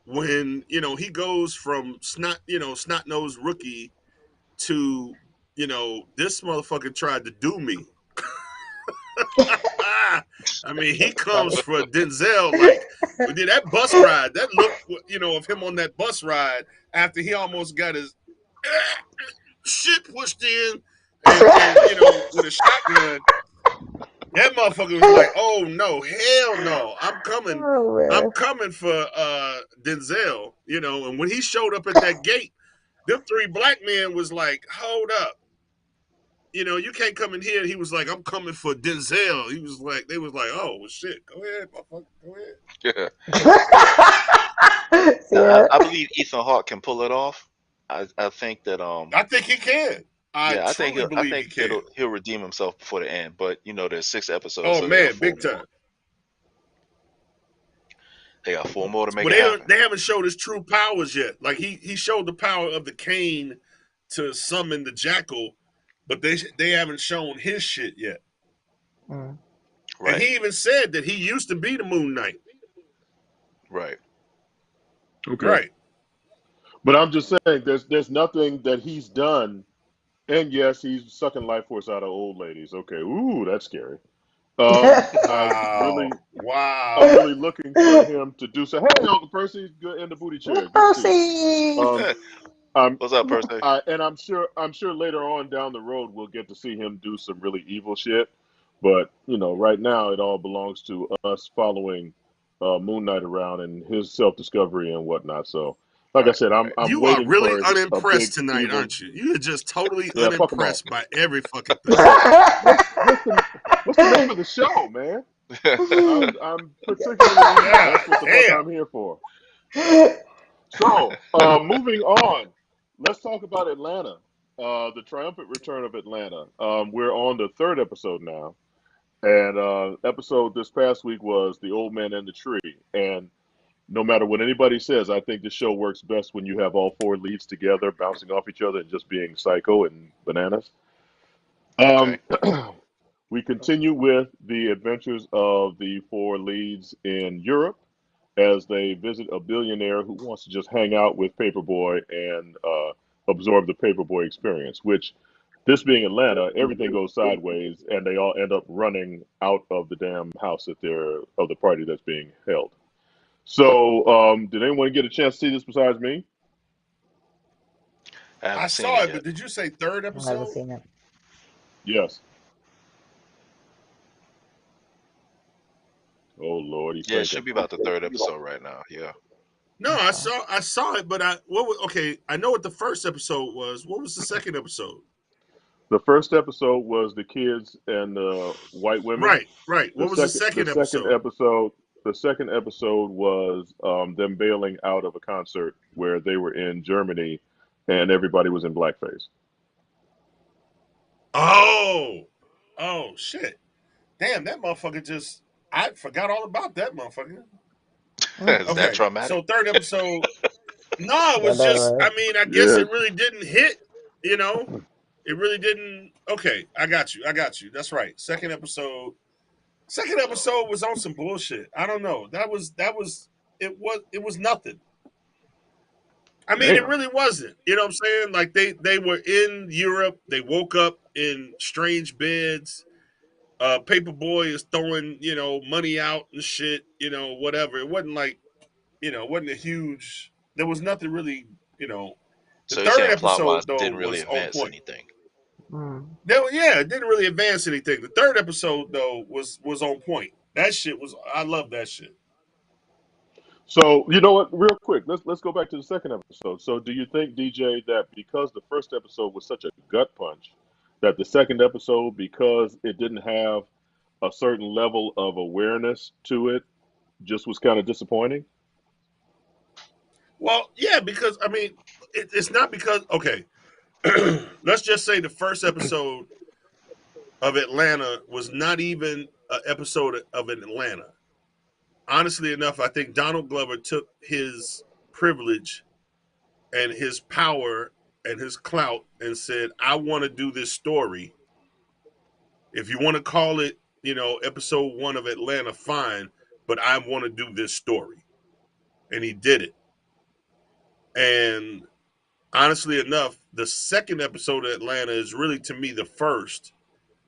when he goes from snot nosed rookie to this motherfucker tried to do me. I mean, he That's comes funny. for Denzel like did that bus ride. That look, of him on that bus ride after he almost got his shit pushed in, and with a shotgun. That motherfucker was like, "Oh no, hell no! Oh I'm man. coming for Denzel." And when he showed up at that gate, them three black men was like, "Hold up." You can't come in here. He was like, I'm coming for Denzel. He was like, they was like, oh, well, shit. Go ahead, motherfucker. Go ahead. Yeah. Now, Yeah. I believe Ethan Hawke can pull it off. I think that I think he can. I yeah, truly I believe he think can. he'll redeem himself before the end. But there's 6 episodes, Oh, so they got man, four big more. time. They got 4 more to make But it happen. they haven't showed his true powers yet. Like, he showed the power of the cane to summon the jackal, but they haven't shown his shit yet. Mm. And Right. he even said that he used to be the Moon Knight. Right. Okay, Right. but I'm just saying, there's nothing that he's done. And yes, he's sucking life force out of old ladies. Okay, ooh, that's scary. Wow. I'm Wow. really looking for him to do so. Hey, Uncle Percy, good in the booty chair. Good to see you. Percy. Um, What's up, Percy? and I'm sure later on down the road we'll get to see him do some really evil shit. But right now it all belongs to us following Moon Knight around and his self discovery and whatnot. So, like I Right. said, I'm Right. I'm You are waiting really for a big unimpressed tonight, evil. aren't you? You are just totally Yeah, fuck them all. unimpressed by every fucking thing. What's the name of the show, man? I'm particularly. God That's what the fuck damn. I'm here for. So, moving on, let's talk about Atlanta. The triumphant return of Atlanta. We're on the third episode now, and episode this past week was the old man and the tree. And no matter what anybody says, I think the show works best when you have all four leads together, bouncing off each other and just being psycho and bananas. Okay. Um, we continue with the adventures of the four leads in Europe as they visit a billionaire who wants to just hang out with Paperboy and absorb the Paperboy experience. Which, this being Atlanta, everything goes sideways, and they all end up running out of the damn house of the party that's being held. So, did anyone get a chance to see this besides me? I I haven't seen saw it it, yet. but did you say third I haven't episode? seen it. Yes. Oh Lord, he's Yeah, it thinking. should be about the third episode right now. Yeah. No, I saw it, but I know what the first episode was. What was the second episode? The first episode was the kids and the white women. Right. What was the second episode? The second episode was them bailing out of a concert where they were in Germany, and everybody was in blackface. Oh shit! Damn, that motherfucker I forgot all about that motherfucker. Is that traumatic? So third episode. No, it was just. I mean, I guess it really didn't hit. You know, it really didn't. Okay, I got you. That's right. Second episode was on some bullshit. I don't know. It was nothing. I mean, it really wasn't. You know what I'm saying? Like they were in Europe. They woke up in strange beds. Paperboy is throwing, money out and shit, whatever. It wasn't like, it wasn't a huge. There was nothing really, The So third episode though didn't really was on advance point. anything. It didn't really advance anything. The third episode though was on point. That shit was. I love that shit. So you know what? Real quick, let's go back to the second episode. So do you think, DJ, that because the first episode was such a gut punch, that the second episode, because it didn't have a certain level of awareness to it, just was kind of disappointing? Well, yeah, because I mean, it's not because let's just say the first episode of Atlanta was not even an episode of Atlanta. Honestly enough, I think Donald Glover took his privilege and his power and his clout and said, I want to do this story. If you want to call it, episode 1 of Atlanta, fine, but I want to do this story. And he did it. And honestly enough, the second episode of Atlanta is really, to me, the first,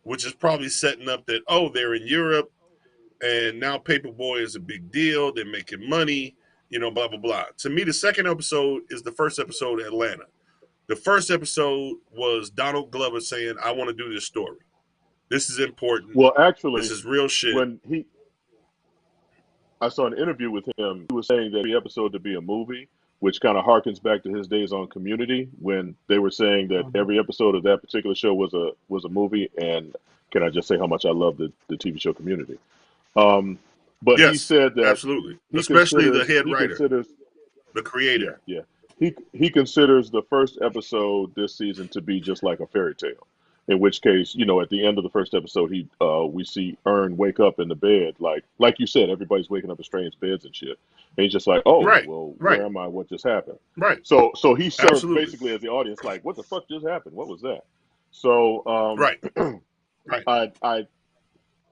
which is probably setting up that, they're in Europe, and now Paperboy is a big deal. They're making money, blah, blah, blah. To me, the second episode is the first episode of Atlanta. The first episode was Donald Glover saying, I want to do this story. This is important. Well, actually, this is real shit. I saw an interview with him. He was saying that the episode to be a movie, which kind of harkens back to his days on Community, when they were saying that every episode of that particular show was a movie. And can I just say how much I love the TV show Community? But yes, he said that absolutely, especially the head writer, the creator. Yeah. He considers the first episode this season to be just like a fairy tale. In which case, at the end of the first episode, we see Ern wake up in the bed, like you said, everybody's waking up in strange beds and shit. And he's just like, where am I? What just happened? Right. So he serves basically as the audience, like, what the fuck just happened? What was that? So right.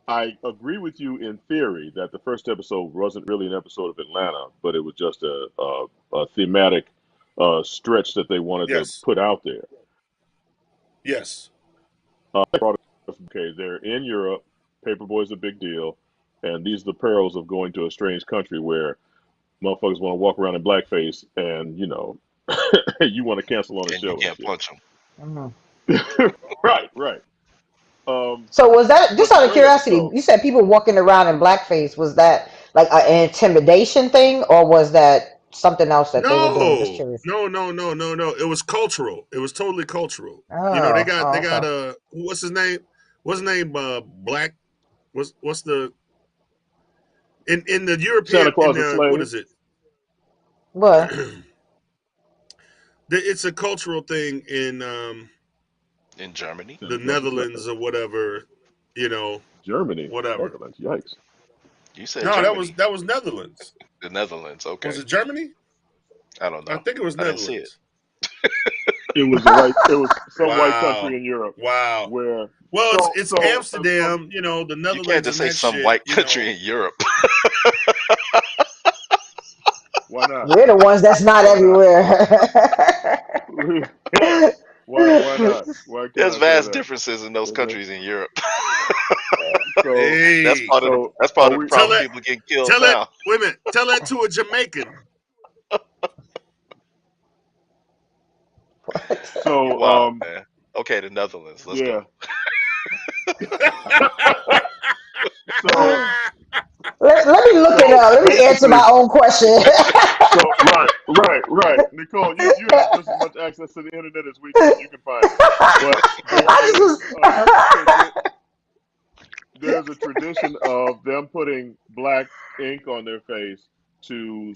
I agree with you in theory that the first episode wasn't really an episode of Atlanta, but it was just a thematic stretch that they wanted to put out there. Yes. Okay, they're in Europe. Paperboy's a big deal, and these are the perils of going to a strange country where motherfuckers want to walk around in blackface, and you want to cancel on the show. You can't punch them. Right. So was that, just out of curiosity, you said people walking around in blackface, was that like an intimidation thing, or was that something else that they were doing? Just curious. No. It was cultural. It was totally cultural. Oh, they got what's his name? What's his name? Black. What's the in the European Santa Claus is slave. What is it? What? It's a cultural thing in Germany, the Netherlands, or whatever. Germany, whatever. Netherlands. Yikes. You said no, Germany. that was Netherlands. The Netherlands. Okay. Was it Germany? I don't know. I think it was Netherlands. I didn't see it. It was some white country in Europe. Wow. Where it's Amsterdam. The Netherlands. You can't just say some white country in Europe. Why not? We're the ones that's not everywhere. Why not? There's vast differences in those countries in Europe. So, hey, that's part of the problem. People get killed now. Wait a minute. Tell that to a Jamaican. So, okay, the Netherlands. Let's go. So let me look it up. Let me answer my own question. right, Nicole. You have just as much access to the internet as we do. You can find it. But there's a tradition of them putting black ink on their face to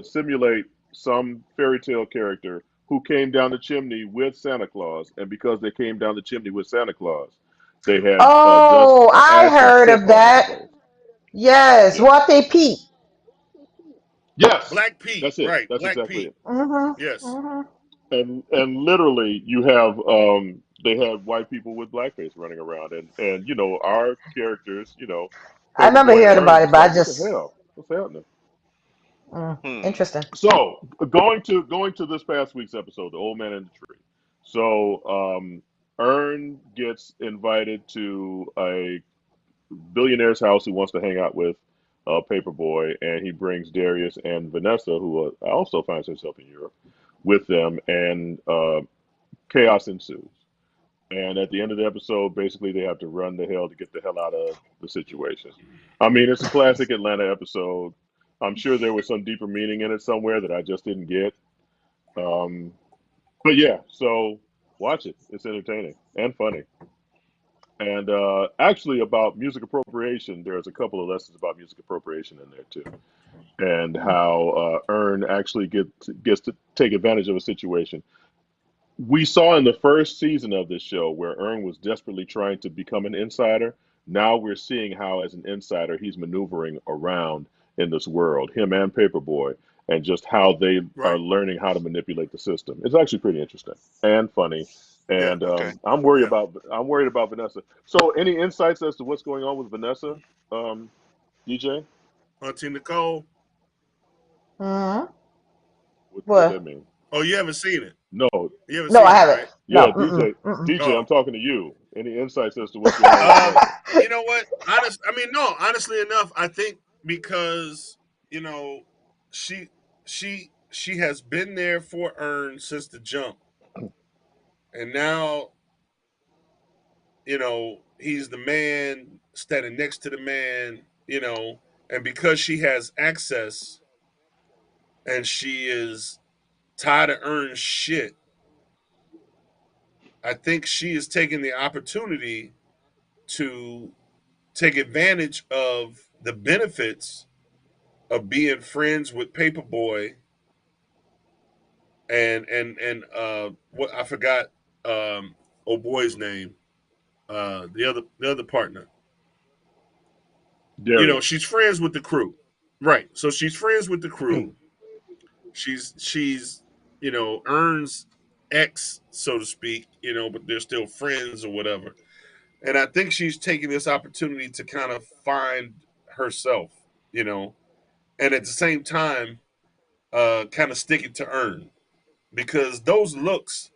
simulate some fairy tale character who came down the chimney with Santa Claus, and because they came down the chimney with Santa Claus, they had Oh, I acid heard tip of on their that. face. Yes, Yeah. what they Pete. Yes, Black Pete, that's it. right? That's Black exactly Pete. it. Yes. And literally, you have they had white people with blackface running around, and our characters, I remember Paperboy and hearing Ern, about it, just but I like, what the just hell, what's happening? interesting. So going to this past week's episode, The Old Man in the Tree. So Ern gets invited to a billionaire's house who wants to hang out with Paperboy, and he brings Darius and Vanessa, who also finds herself in Europe, with them, and chaos ensues. And at the end of the episode, basically, they have to run the hell to get the hell out of the situation. I mean, it's a classic Atlanta episode. I'm sure there was some deeper meaning in it somewhere that I just didn't get. But yeah, so watch it. It's entertaining and funny. And actually, about music appropriation, there's a couple of lessons about music appropriation in there too, and how Ern actually gets to take advantage of a situation. We saw in the first season of this show where Ern was desperately trying to become an insider. Now we're seeing how, as an insider, he's maneuvering around in this world, him and Paperboy, and just how they are learning how to manipulate the system. It's actually pretty interesting and funny. Yeah. And Okay. I'm worried about Vanessa. So, any insights as to what's going on with Vanessa, DJ? Auntie Nicole. Mm-hmm. What that mean? Oh, you haven't seen it? No. You haven't No, seen I it, haven't. right? No. Yeah, DJ. DJ, Oh. I'm talking to you. Any insights as to what's going on with Vanessa? You know what? Honestly enough, I think because she has been there for Ern since the jump, and now he's the man standing next to the man, and because she has access and she is tired of Ern's shit, I think she is taking the opportunity to take advantage of the benefits of being friends with Paperboy and what I forgot oh boy's name, the other partner. Darius. She's friends with the crew, right? So she's friends with the crew. She's earns X, so to speak, but they're still friends or whatever. And I think she's taking this opportunity to kind of find herself, and at the same time, kind of stick it to Ern, because those looks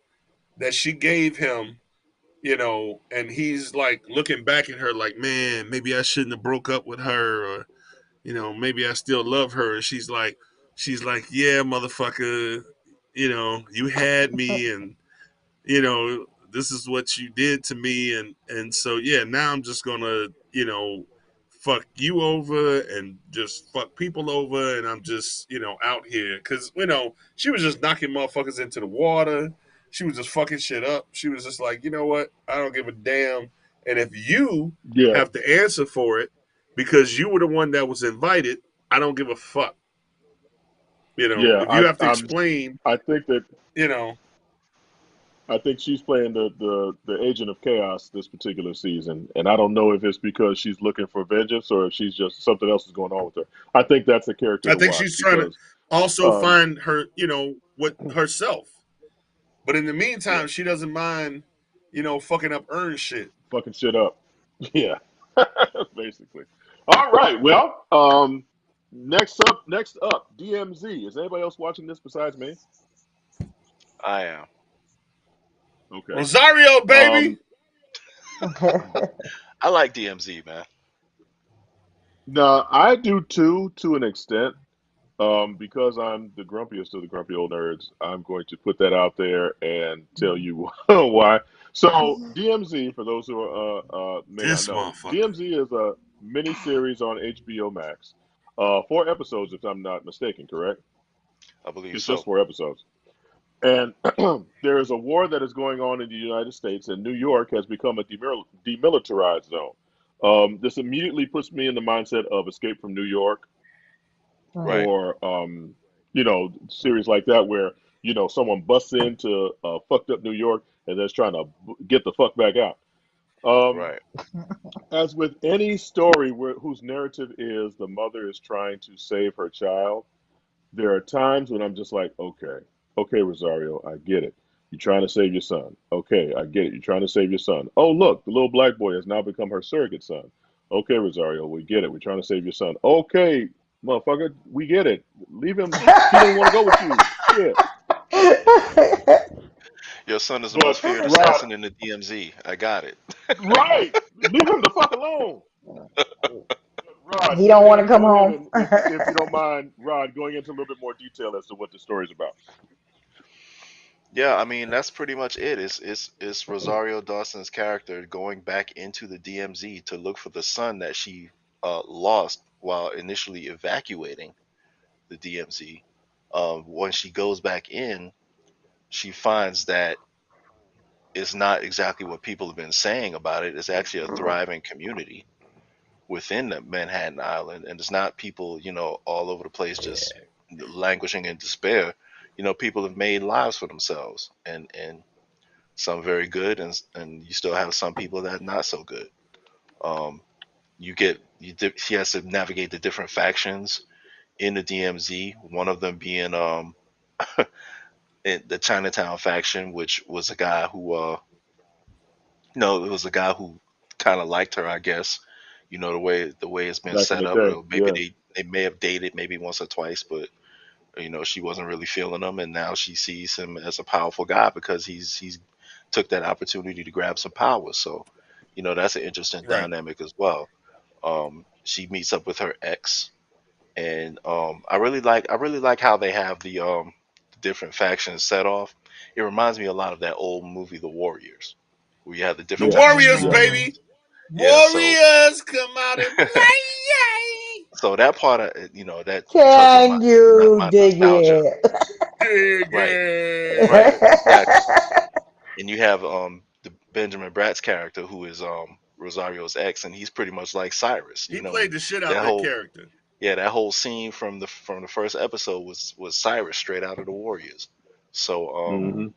that she gave him, and he's like looking back at her like, man, maybe I shouldn't have broke up with her, or maybe I still love her. And she's like, yeah, motherfucker, you had me, and this is what you did to me, and so yeah, now I'm just gonna fuck you over and just fuck people over, and I'm just out here because she was just knocking motherfuckers into the water. She was just fucking shit up. She was just like, you know what? I don't give a damn. And if you have to answer for it because you were the one that was invited, I don't give a fuck. Yeah, If you have to explain, I think that you know, I think she's playing the agent of chaos this particular season, and I don't know if it's because she's looking for vengeance or if she's just something else is going on with her. I think that's a character I to think watch she's trying to because also find her, what herself. But in the meantime, Yeah. she doesn't mind, fucking up Ern shit. fucking shit up. Yeah, basically. All right. Well, next up, DMZ. Is anybody else watching this besides me? I am. Okay. Rosario, baby. I like DMZ, man. No, I do too, to an extent. Because I'm the grumpiest of the grumpy old nerds, I'm going to put that out there and tell you why. So, DMZ, for those who may This not know, motherfucker. DMZ is a mini series on HBO Max. 4 episodes, if I'm not mistaken, correct? I believe It's just so. 4 episodes. And there is a war that is going on in the United States, and New York has become a demilitarized zone. This immediately puts me in the mindset of Escape from New York, Right. or series like that where someone busts into fucked up New York and then is trying to get the fuck back out. Um, Right. as with any story whose narrative is the mother is trying to save her child, there are times when I'm just like, okay, Rosario, I get it. You're trying to save your son. Okay, I get it. You're trying to save your son. Oh, look, the little black boy has now become her surrogate son. Okay, Rosario, we get it. We're trying to save your son. Okay, motherfucker, we get it. Leave him. He didn't want to go with you. Shit. Your son is the But most feared Rod, assassin in the DMZ. I got it. right? Leave him the fuck alone. Rod, He don't want to come go ahead, home. and if you don't mind, Rod, going into a little bit more detail as to what the story's about. Yeah, I mean that's pretty much it. It's Rosario Dawson's character going back into the DMZ to look for the son that she lost while initially evacuating the DMZ. When she goes back in, she finds that it's not exactly what people have been saying about it. It's actually a thriving community within the Manhattan Island, and it's not people, all over the place just languishing in despair. People have made lives for themselves, and some very good, and you still have some people that are not so good. Um, she has to navigate the different factions in the DMZ. One of them being the Chinatown faction, which was a guy who it was a guy who kind of liked her, I guess. The way it's been Back in set the up. day, Maybe yeah. they may have dated maybe once or twice, but she wasn't really feeling him, and now she sees him as a powerful guy because he's took that opportunity to grab some power. So, that's an interesting Right. dynamic as well. She meets up with her ex, and I really like how they have the different factions set off. It reminds me a lot of that old movie, The Warriors, where you have the The different types of Warriors, Yeah. people. baby. Yeah, Warriors come out and play. so that part of that touches Can you my dig nostalgia. it? Dig Right, it. right, exactly. And you have the Benjamin Bratt's character who is Rosario's ex, and he's pretty much like Cyrus. He played the shit out That that whole character. that whole scene from the first episode was Cyrus straight out of the Warriors. So Hmm.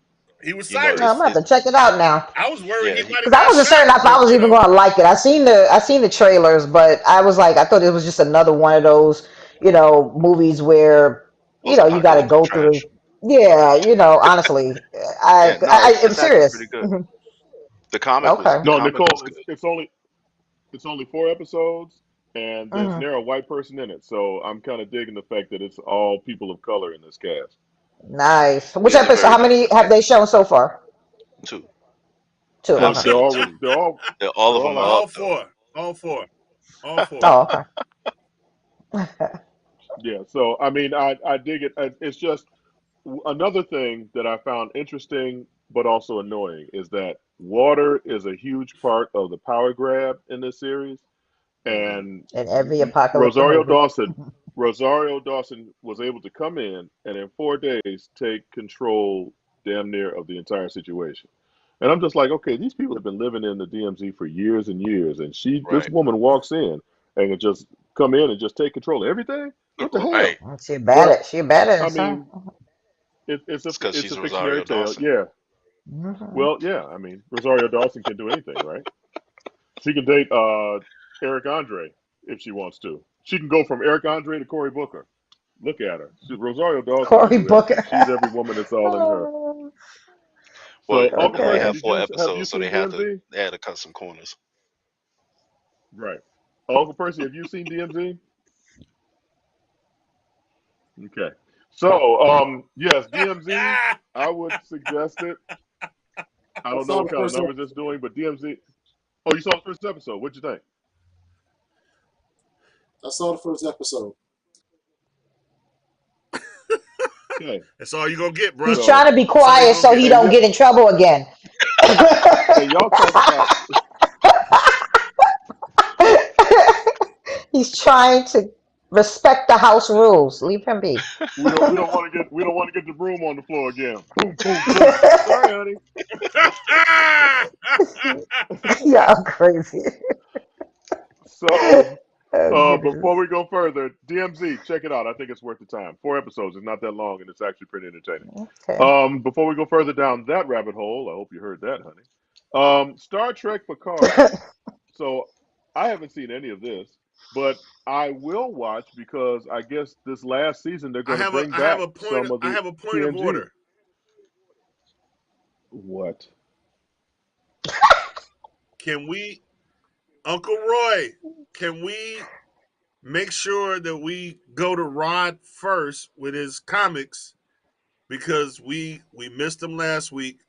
He was I'm it's Cyrus. about to check it out now. I was worried yeah he he, might have Because I got wasn't certain shot, if I but was even going to like it. I seen the trailers, but I was like, I thought it was just another one of those, movies where, you got to post-apocalyptic go trash. through. Yeah, honestly, Yeah, no, I'm it's actually serious. pretty good. The No, comic Nicole, was good. it's only 4 episodes, and there's Hmm. never a white person in it. So I'm kind of digging the fact that it's all people of color in this cast. Nice. Which Yeah, they're episode? very How many have they diverse. show so far? Two. Two. I've They're, Okay. they're seen all two. they're all All they're of all them out. are up all though. four. All four. All four. Oh, okay. Yeah. So I mean, I dig it. It's just another thing that I found interesting but also annoying is that water is a huge part of the power grab in this series, Hmm. and In every apocalyptic Rosario movie. Dawson Rosario Dawson was able to come in and in 4 days take control damn near of the entire situation. And I'm just like, okay, these people have been living in the DMZ for years and years, and this Right. woman walks in and can just come in and just take control of everything. What the Right. hell? She bad But at she bad at I it, son. mean, it's a It's because it's she's a Rosario fictionary tale. Dawson. Yeah. Hmm. Well, yeah. I mean, Rosario Dawson can do anything, right? She can date Eric Andre if she wants to. She can go from Eric Andre to Cory Booker. Look at her. Rosario Dawson can Cory do anything. Booker. She's every woman that's all in her. Well, So, Uncle they Okay. Percy, have four have you episodes, so seen DMZ? they had to cut some corners. Right. Uncle Percy, have you seen DMZ? Okay. So, yes, DMZ, I would suggest it. I I don't know saw what the kind of first numbers episode. it's doing, but DMZ. Oh, you saw the first episode. What'd you think? I saw the first episode. Okay. That's all you gonna get, bro. He's So, trying to be That's all you quiet gonna so get. he hey, don't get in trouble again. hey, y'all talk about. He's trying to Respect the house rules. Leave him be. We don't want to get the broom on the floor again. Boom, boom, boom. Sorry, honey. Yeah, I'm crazy. So, Oh, before goodness. we go further, DMZ, check it out. I think it's worth the time. 4 episodes. It's not that long, and it's actually pretty entertaining. Okay. Before we go further down that rabbit hole, I hope you heard that, honey. Star Trek Picard. So, I haven't seen any of this, but I will watch because I guess this last season they're going to bring back some of I the have a point of TNG. order. What? Can we, Uncle Roy? Can we make sure that we go to Rod first with his comics because we missed him last week,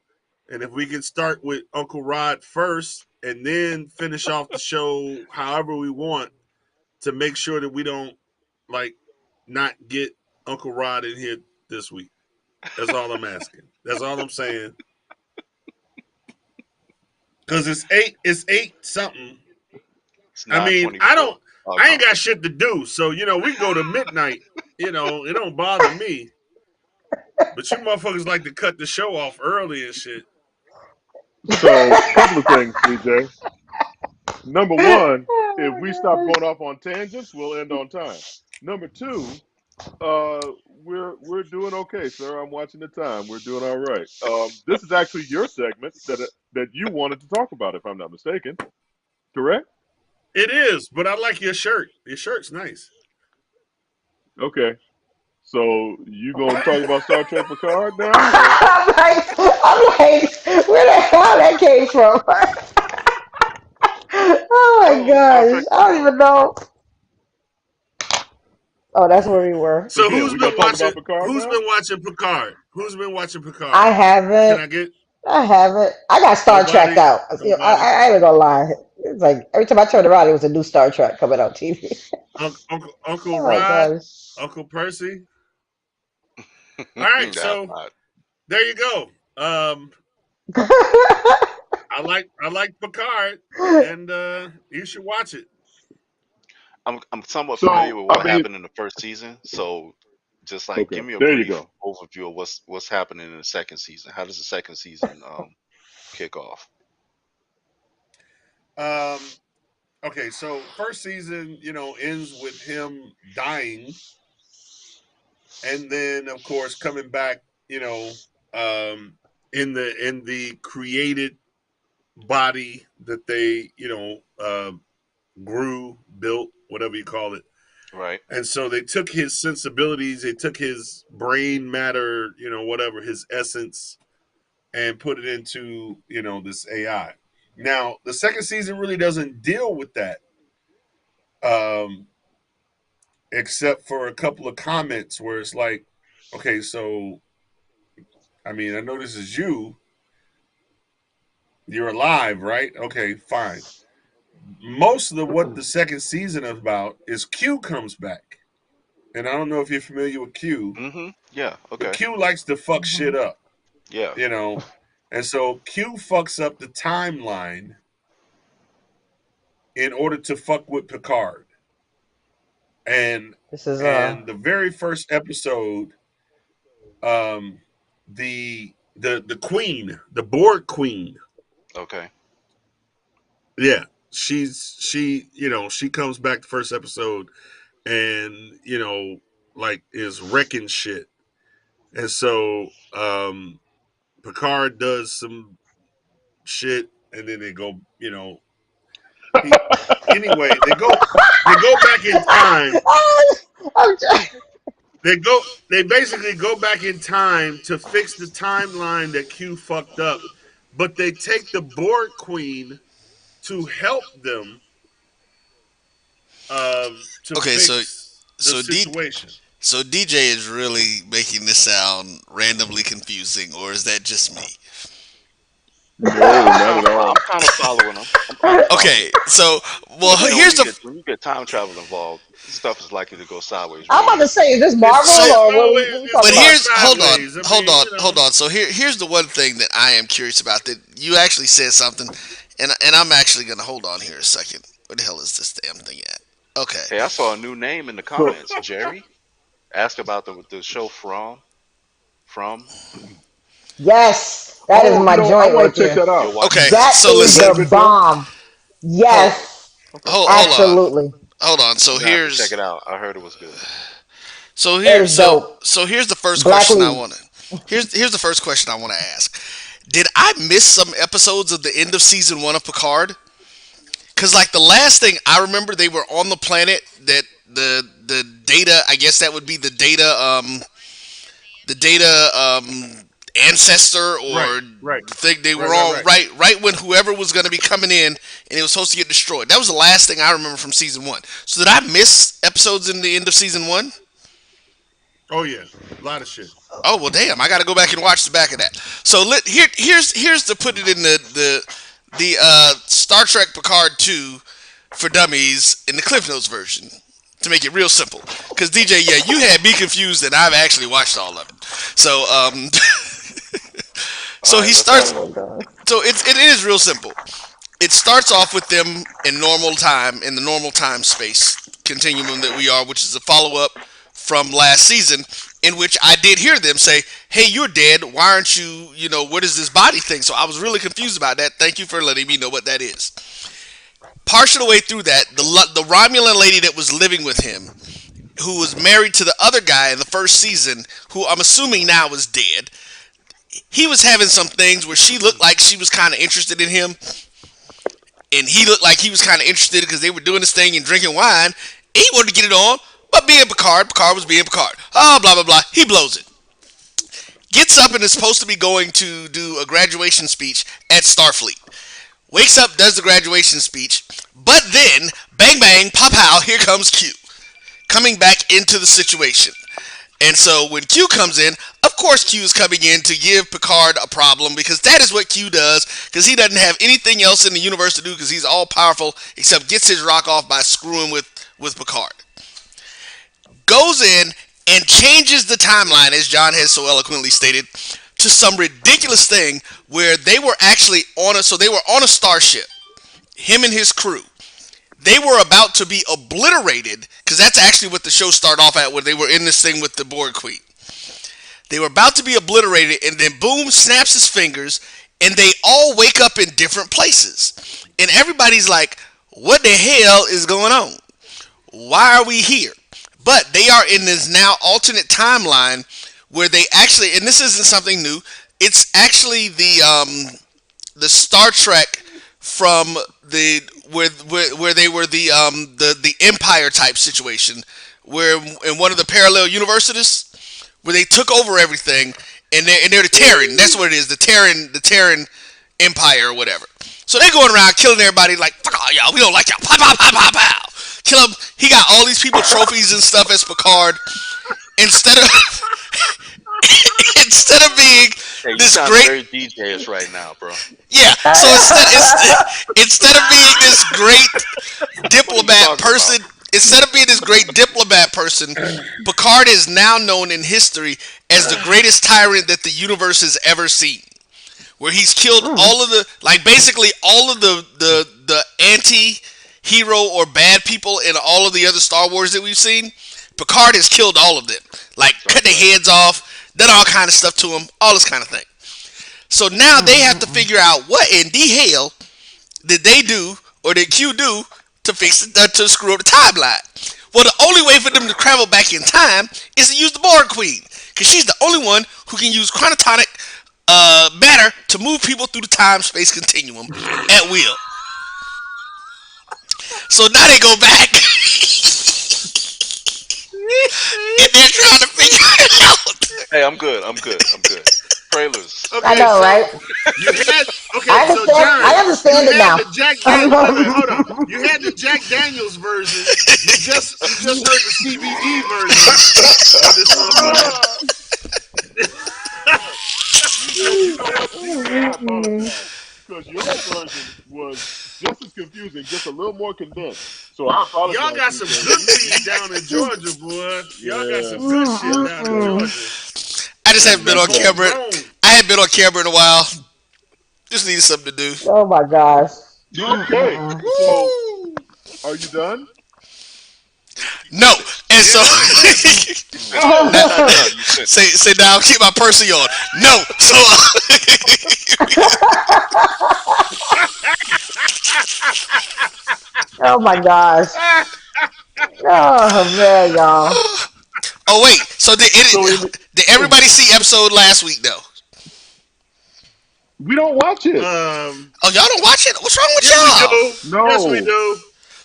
and if we can start with Uncle Rod first and then finish off the show however we want to make sure that we don't like not get Uncle Rod in here this week. That's all I'm asking. That's all I'm saying. Cause it's eight something. It's I mean, 9:24. I ain't got shit to do. So, we go to midnight. It don't bother me. But you motherfuckers like to cut the show off early and shit. So, a couple of things, DJ. Number one, if we stop Oh, going off on tangents, we'll end on time. Number two, we're doing okay, sir. I'm watching the time. We're doing all right. This is actually your segment that you wanted to talk about, if I'm not mistaken. Correct? It is, but I like your shirt. Your shirt's nice. Okay. So you gonna talk about Star Trek Picard now? I'm like, where the hell that came from? Oh my Star gosh, Trek I don't Picard. even know. Oh, that's where we were. So Yeah, we gonna talk about Picard who's now? been watching Picard? Who's been watching I Picard? Can haven't. I get I haven't. I got Star Trek nobody? out. Nobody. I ain't gonna lie. It's like every time I turned around, it was a new Star Trek coming out TV. Uncle Oh my Rod, gosh. Uncle Percy. All right, That's so hot. there you go. I like Picard, and you should watch it. I'm somewhat familiar So with I what mean, happened in the first season, so just like okay, give me a there you brief go. overview of what's happening in the second season. How does the second season kick off? Um, okay, so first season, ends with him dying, and then of course coming back, in the created body that they, grew, built, whatever you call it. Right. And so they took his sensibilities, they took his brain matter, whatever, his essence, and put it into, this AI. Now, the second season really doesn't deal with that, um, except for a couple of comments where it's like, okay, so, I mean, I know this is you. You're alive, right? Okay, fine. Most of what the second season is about is Q comes back. And I don't know if you're familiar with Q, Mm-hmm. Yeah. but Okay. Q likes to fuck Hmm. shit up, Yeah. you know. And so Q fucks up the timeline in order to fuck with Picard. And This is and the very first episode, um, the queen, the Borg queen, Okay. yeah, she comes back the first episode and like is wrecking shit. And so Picard does some shit, and then they go, anyway, they go back in time. I'm just, They basically go back in time to fix the timeline that Q fucked up, but they take the Borg Queen to help them to Okay, so fix the so D situation. so DJ is really making this sound randomly confusing, or is that just me? No, not at I'm all. kind of following them. I'm kind of following Okay, them. so well, But you know, here's the when you get time travel involved, stuff is likely to go sideways I'm real about to easy. say, is this so. Marvel or what we It's talking But about? not here's hold on, sideways. I hold mean, on, hold on. So here's the one thing that I am curious about that you actually said something, and I'm actually gonna hold on here a second. Where the hell is this damn thing at? Okay. Hey, I saw a new name in the comments. Jerry asked about the show from. Yes, that is my I joint want right to check there. that out. Okay. That So is listen. the bomb. Hold, Yes, hold on. absolutely. Hold on. So I'm gonna have to here's check it out. I heard it was good. so It here is dope. so here's the first Black question I Lead. want to here's the first question I want to ask. Did I miss some episodes of the end of season 1 of Picard? Cuz like the last thing I remember, they were on the planet that the data, I guess that would be the data ancestor or Right. thing, they were on right when whoever was going to be coming in and it was supposed to get destroyed. That was the last thing I remember from season 1. So did I miss episodes in the end of season 1? Oh yeah, a lot of shit. Oh well, damn! I got to go back and watch the back of that. So here's to put it in the Star Trek Picard 2 for Dummies in the Cliff Notes version to make it real simple. Because DJ, yeah, you had me confused, and I've actually watched all of it. So so he starts. So it is real simple. It starts off with them in normal time, in the normal time space continuum that we are, which is a follow up from last season, in which I did hear them say, "Hey, you're dead. Why aren't you? You know, what is this body thing?" So I was really confused about that. Thank you for letting me know what that is. Partial of the way through that, the Romulan lady that was living with him, who was married to the other guy in the first season, who I'm assuming now is dead, he was having some things where she looked like she was kind of interested in him, and he looked like he was kind of interested because they were doing this thing and drinking wine. He wanted to get it on, but being Picard was being Picard. Oh, blah, blah, blah. He blows it. Gets up and is supposed to be going to do a graduation speech at Starfleet. Wakes up, does the graduation speech, but then, bang, bang, pop, pow, here comes Q. Coming back into the situation. And so when Q comes in, of course Q is coming in to give Picard a problem, because that is what Q does, because he doesn't have anything else in the universe to do, because he's all powerful, except gets his rock off by screwing with Picard. Goes in and changes the timeline, as John has so eloquently stated, to some ridiculous thing where they were actually on a starship, him and his crew. They were about to be obliterated, because that's actually what the show started off at, where they were in this thing with the Borg Queen. They were about to be obliterated, and then boom, snaps his fingers, and they all wake up in different places. And everybody's like, what the hell is going on? Why are we here? But they are in this now alternate timeline where they actually, and this isn't something new, it's actually the Star Trek from the where they were the Empire type situation, where in one of the parallel universes where they took over everything, and they're the Terran. That's what it is, the Terran Empire or whatever. So they're going around killing everybody like, fuck all y'all, we don't like y'all. Pow, pow, pow, pow, pow. Kill him. He got all these people trophies and stuff as Picard. Instead of being Hey, this you great, very DJ-ish right now, bro. yeah. So instead of being this great diplomat person, Picard is now known in history as the greatest tyrant that the universe has ever seen. Where he's killed all of the, like basically all of the anti-hero or bad people in all of the other Star Wars that we've seen. Picard has killed all of them. Like cut their heads off, done all kind of stuff to them, all this kind of thing. So now they have to figure out what in the hell did they do or did Q do to fix it, to screw up the timeline. Well, the only way for them to travel back in time is to use the Borg Queen, because she's the only one who can use chronotonic matter to move people through the time-space continuum at will. So now they go back and they're trying to figure it out. Hey, I'm good. Trailers. Okay, I know, right? You had I understand it now. Hold on. You had the Jack Daniels version. You just heard the CBD version. Because your version was just as confusing, just a little more condensed. So I apologize. Y'all got some good weed down in Georgia, boy. Y'all got some good shit down in Georgia. I just haven't been on camera. I haven't been on camera in a while. Just needed something to do. Oh my gosh. Okay. So, are you done? No, and so You say now keep my Percy on. No, so Oh my gosh. Oh man, y'all. oh wait, so So did everybody see episode last week though? we don't watch it. Oh, y'all don't watch it? What's wrong with Yeah, we y'all? do. No. Yes, we do.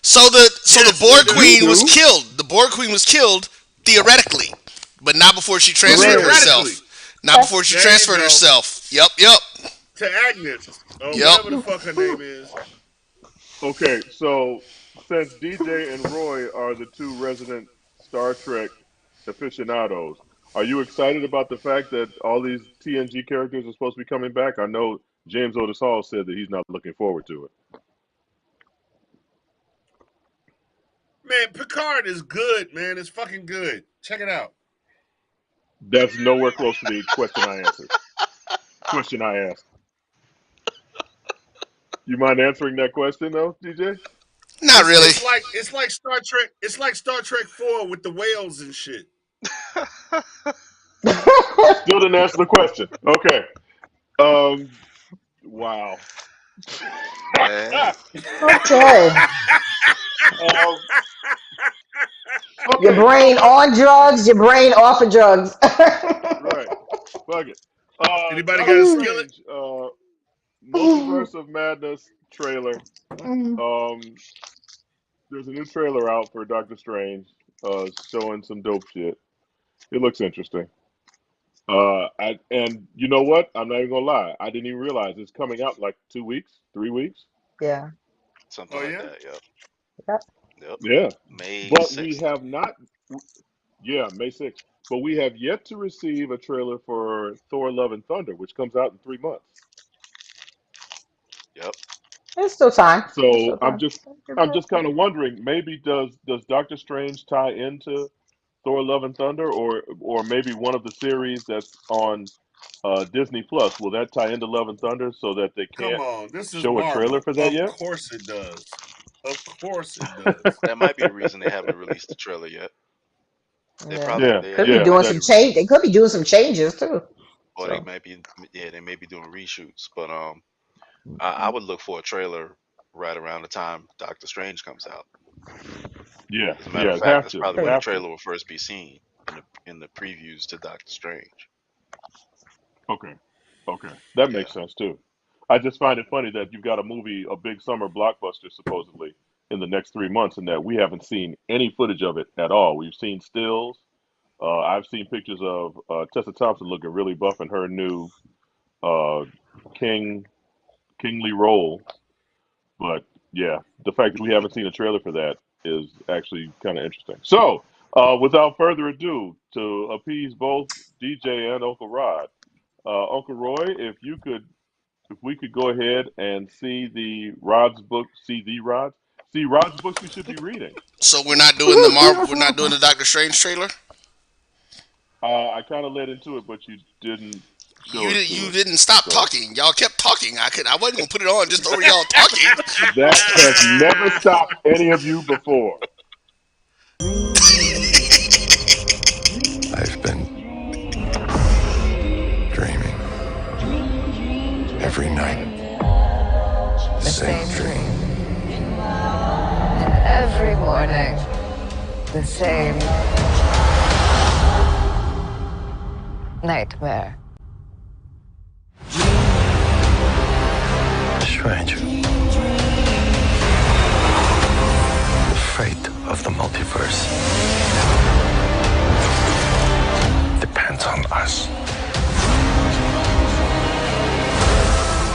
So the Borg we do. Queen was You do? killed. The Borg Queen was killed theoretically, but not before she transferred herself. Theoretically. Not before she There you transferred go. herself. Yep. To Agnes. Or Yep. whatever the fuck her name is. Okay, so since DJ and Roy are the two resident Star Trek aficionados, are you excited about the fact that all these TNG characters are supposed to be coming back? I know James Otis Hall said that he's not looking forward to it. Man, Picard is good, man. It's fucking good. Check it out. That's nowhere close to the question I answered. Question I asked. You mind answering that question though, DJ? Not really. It's like Star Trek. It's like Star Trek 4 with the whales and shit. Still didn't answer the question. Okay. Wow. Man. Okay. Your brain on drugs, your brain off of drugs. Right. Fuck it. Anybody got a skillet? Multiverse of Madness trailer. There's a new trailer out for Doctor Strange, showing some dope shit. It looks interesting. And you know what? I'm not even gonna lie. I didn't even realize it's coming out in like 2 weeks, 3 weeks. Yeah. Something like that, yep. Yep. Yeah. May But 6th. we have not. Yeah, May 6th. But we have yet to receive a trailer for Thor: Love and Thunder, which comes out in 3 months. Yep. There's still time. So I'm just kind of wondering, maybe does Doctor Strange tie into Thor: Love and Thunder, or maybe one of the series that's on Disney Plus, will that tie into Love and Thunder so that they Come can't on, this is show a Marvel. trailer for that Of yet? course it does. Of course it does. That might be the reason they haven't released the trailer yet. They Yeah. probably Could be doing some change. They could be doing some changes too. or So. they might be they may be doing reshoots. But I would look for a trailer right around the time Doctor Strange comes out. Yeah, As a matter of it fact, have that's to. probably It when the have to. trailer will first be seen in the previews to Doctor Strange. Okay, that makes sense too. I just find it funny that you've got a movie, a big summer blockbuster, supposedly in the next 3 months, and that we haven't seen any footage of it at all. We've seen stills. I've seen pictures of Tessa Thompson looking really buff in her new uh, kingly role. But yeah, the fact that we haven't seen a trailer for that is actually kind of interesting. So, without further ado, to appease both DJ and Uncle Rod, Uncle Roy, if we could go ahead and see the Rod's book, see Rod's books we should be reading. So we're not doing the Marvel. We're not doing the Doctor Strange trailer. I kind of led into it, but you didn't. You didn't stop talking. Y'all kept talking. I wasn't gonna put it on just over y'all talking. That has never stopped any of you before. I've been dreaming every night. The same dream. Every morning, the same nightmare. Stranger. The fate of the multiverse depends on us.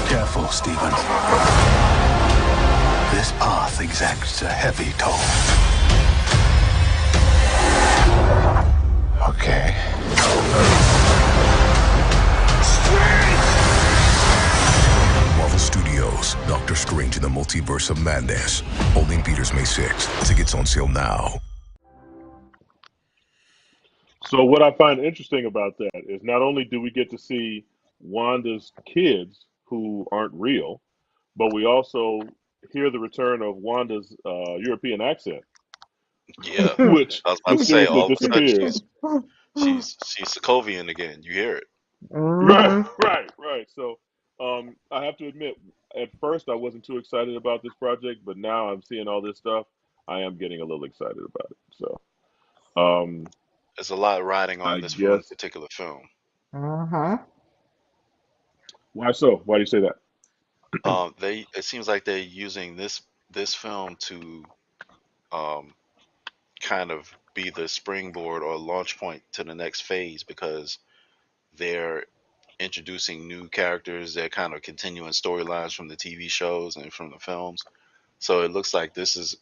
Careful, Stephen. This path exacts a heavy toll. Okay. Marvel Studios, Doctor Strange in the Multiverse of Madness. Only in theaters May 6th. Tickets on sale now. So what I find interesting about that is not only do we get to see Wanda's kids who aren't real, but we also hear the return of Wanda's European accent, Yeah, which I was about to say, mysteriously all of a sudden disappeared. she's Sokovian again. You hear it? Right, right. So, I have to admit, at first I wasn't too excited about this project, but now I'm seeing all this stuff. I am getting a little excited about it. So, um, There's a lot riding I on this one guess. particular film. Why so? Why do you say that? They it seems like they're using this film to um, kind of be the springboard or launch point to the next phase because they're introducing new characters. They're kind of continuing storylines from the TV shows and from the films. So it looks like this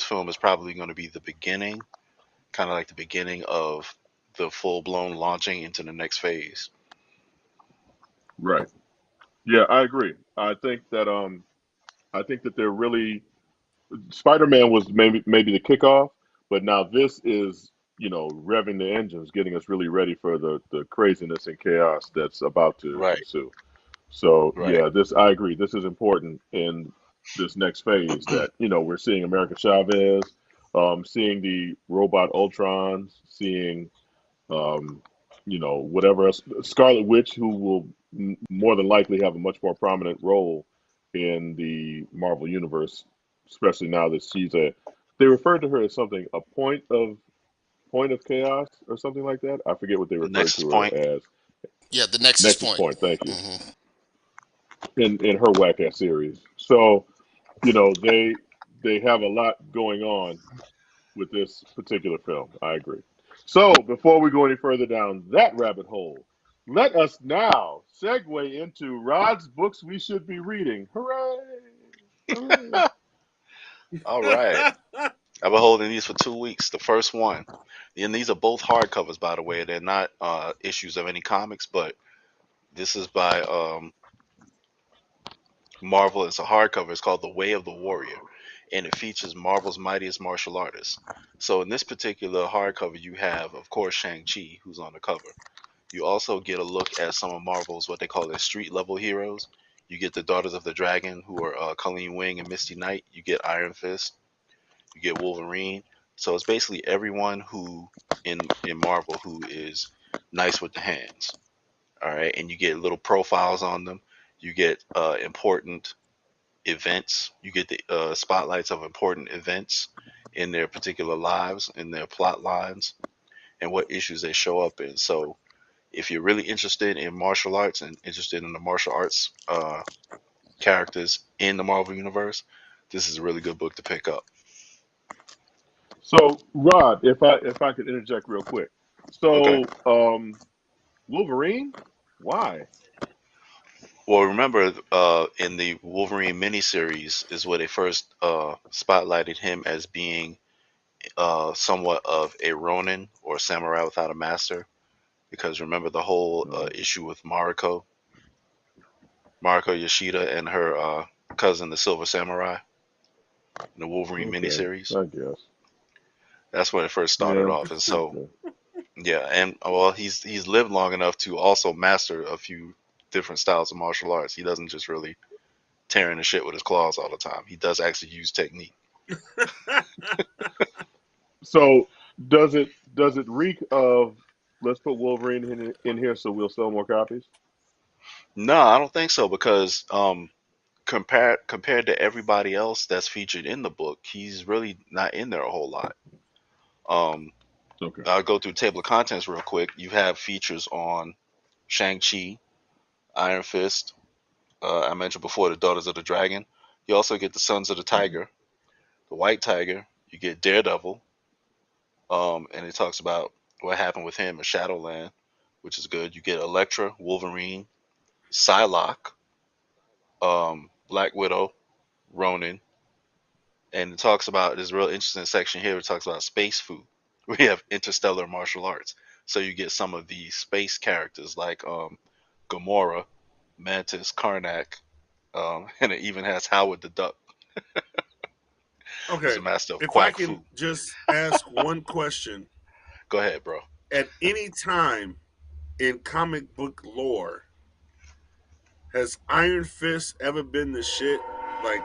film is probably going to be the beginning, kind of like the beginning of the full blown launching into the next phase. Right. Yeah, I agree. I think that they're really Spider-Man was maybe the kickoff, but now this is, revving the engines, getting us really ready for the craziness and chaos that's about to Right, ensue. So right. yeah, this I agree. This is important in this next phase that we're seeing America Chavez, seeing the robot Ultrons, seeing whatever else, Scarlet Witch, who will more than likely have a much more prominent role in the Marvel universe, especially now that she's a. They referred to her as something, a point of chaos or something like that. I forget what they referred Nexus to her Point. as. Yeah, the Nexus Nexus Point. Point. Thank you. Hmm. In her whack ass series. So they have a lot going on with this particular film. I agree. So before we go any further down that rabbit hole, let us now segue into Rod's books we should be reading. Hooray! Hooray! All right. I've been holding these for 2 weeks. The first one, and these are both hardcovers, by the way. They're not issues of any comics, but this is by Marvel. It's a hardcover. It's called The Way of the Warrior, and it features Marvel's mightiest martial artists. So in this particular hardcover, you have, of course, Shang-Chi, who's on the cover. You also get a look at some of Marvel's what they call their street level heroes. You get the Daughters of the Dragon, who are Colleen Wing and Misty Knight. You get Iron Fist. You get Wolverine. So it's basically everyone who in Marvel who is nice with the hands. All right, and you get little profiles on them. You get important events. You get the spotlights of important events in their particular lives, in their plot lines, and what issues they show up in. So if you're really interested in martial arts and interested in the martial arts characters in the Marvel universe, this is a really good book to pick up. So Rod, if I could interject real quick. Okay. So Wolverine, why? Well, remember, in the Wolverine miniseries is where they first spotlighted him as being somewhat of a Ronin or samurai without a master. Because remember the whole issue with Mariko Yoshida and her cousin, the Silver Samurai, in the Wolverine Okay, miniseries. I guess. That's when it first started Yeah. off, and so Okay. yeah, and well, he's lived long enough to also master a few different styles of martial arts. He doesn't just really tearing the shit with his claws all the time. He does actually use technique. So does it reek of let's put Wolverine in here so we'll sell more copies? No, I don't think so because compared to everybody else that's featured in the book, he's really not in there a whole lot. Um, Okay. I'll go through table of contents real quick. You have features on Shang-Chi, Iron Fist. I mentioned before the Daughters of the Dragon. You also get the Sons of the Tiger, the White Tiger. You get Daredevil, and it talks about what happened with him in Shadowland, which is good. You get Elektra, Wolverine, Psylocke, Black Widow, Ronin, and it talks about this real interesting section here. It talks about space food. We have interstellar martial arts, so you get some of the space characters like Gamora, Mantis, Karnak, and it even has Howard the Duck. He's Okay, a master of if I quack can food. just ask one question. Go ahead, bro. At any time in comic book lore, has Iron Fist ever been the shit? Like,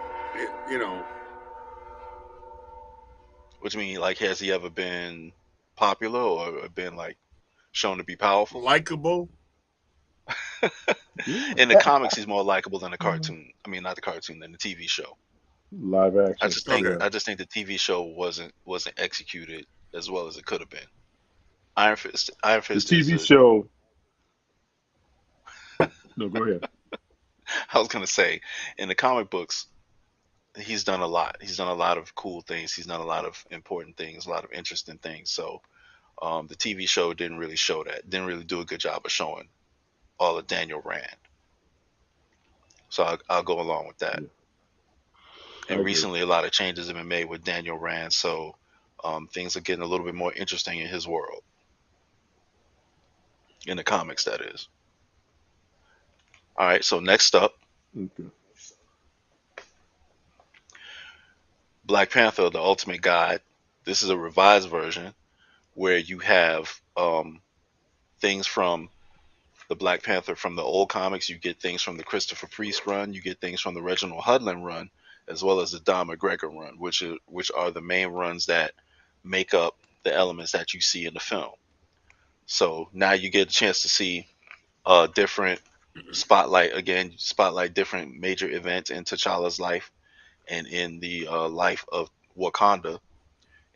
What do you mean? Like, has he ever been popular or been like shown to be powerful? Likeable. In the comics, he's more likable than the cartoon. I mean, not the cartoon, than the TV show. Live action. I just think the TV show wasn't executed as well as it could have been. Iron Fist. Iron The Fist is. TV show. No, go ahead. I was gonna say, in the comic books, he's done a lot. He's done a lot of cool things. He's done a lot of important things, a lot of interesting things. So, the TV show didn't really show that. Didn't really do a good job of showing all of Daniel Rand. So I'll go along with that. And recently, a lot of changes have been made with Daniel Rand, so things are getting a little bit more interesting in his world. In the comics, that is. All right, so next up, Black Panther, The Ultimate Guide. This is a revised version where you have things from the Black Panther from the old comics. You get things from the Christopher Priest run. You get things from the Reginald Hudlin run, as well as the Don McGregor run, which are the main runs that make up the elements that you see in the film. So now you get a chance to see different spotlight different major events in T'Challa's life and in the life of Wakanda,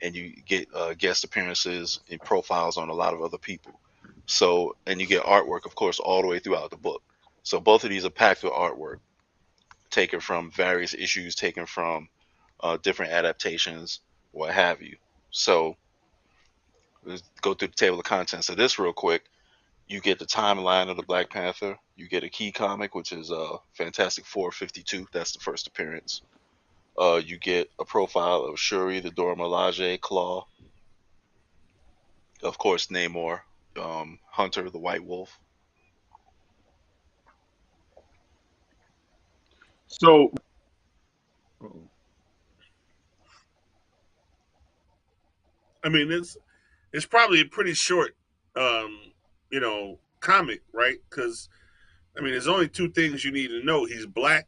and you get guest appearances and profiles on a lot of other people. So, and you get artwork, of course, all the way throughout the book. So both of these are packed with artwork, taken from various issues, taken from different adaptations, what have you. So let's go through the table of contents of this real quick. You get the timeline of the Black Panther. You get a key comic, which is Fantastic Four 52. That's the first appearance. You get a profile of Shuri, the Dora Milaje, Claw. Of course, Namor, Hunter, the White Wolf. So, I mean, it's probably a pretty short, comic, right? Because I mean, there's only two things you need to know. He's black.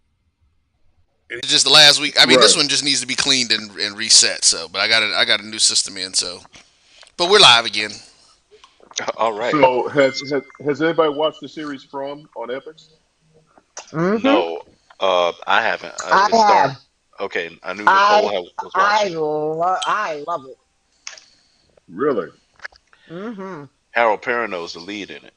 And just the last week. I mean, this one just needs to be cleaned and reset. So, but I got a new system in. So, but we're live again. All right. So has anybody watched the series From on Epix? Mm-hmm. No, I haven't. I have. Okay, I knew Nicole was watching. I love it. Really? Mm-hmm. Harold Perrineau is the lead in it.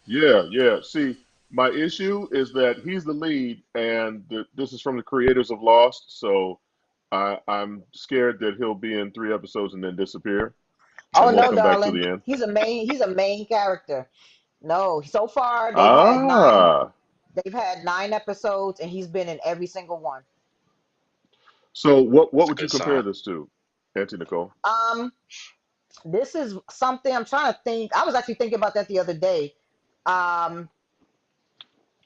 Yeah. See, my issue is that he's the lead, and this is from the creators of Lost, so I'm scared that he'll be in 3 episodes and then disappear. Oh and no, come back to darling. the end. He's a main character. No, so far they've had 9 episodes, and he's been in every single one. So what would you good compare sign. this to, Auntie Nicole? This is something I'm trying to think. I was actually thinking about that the other day.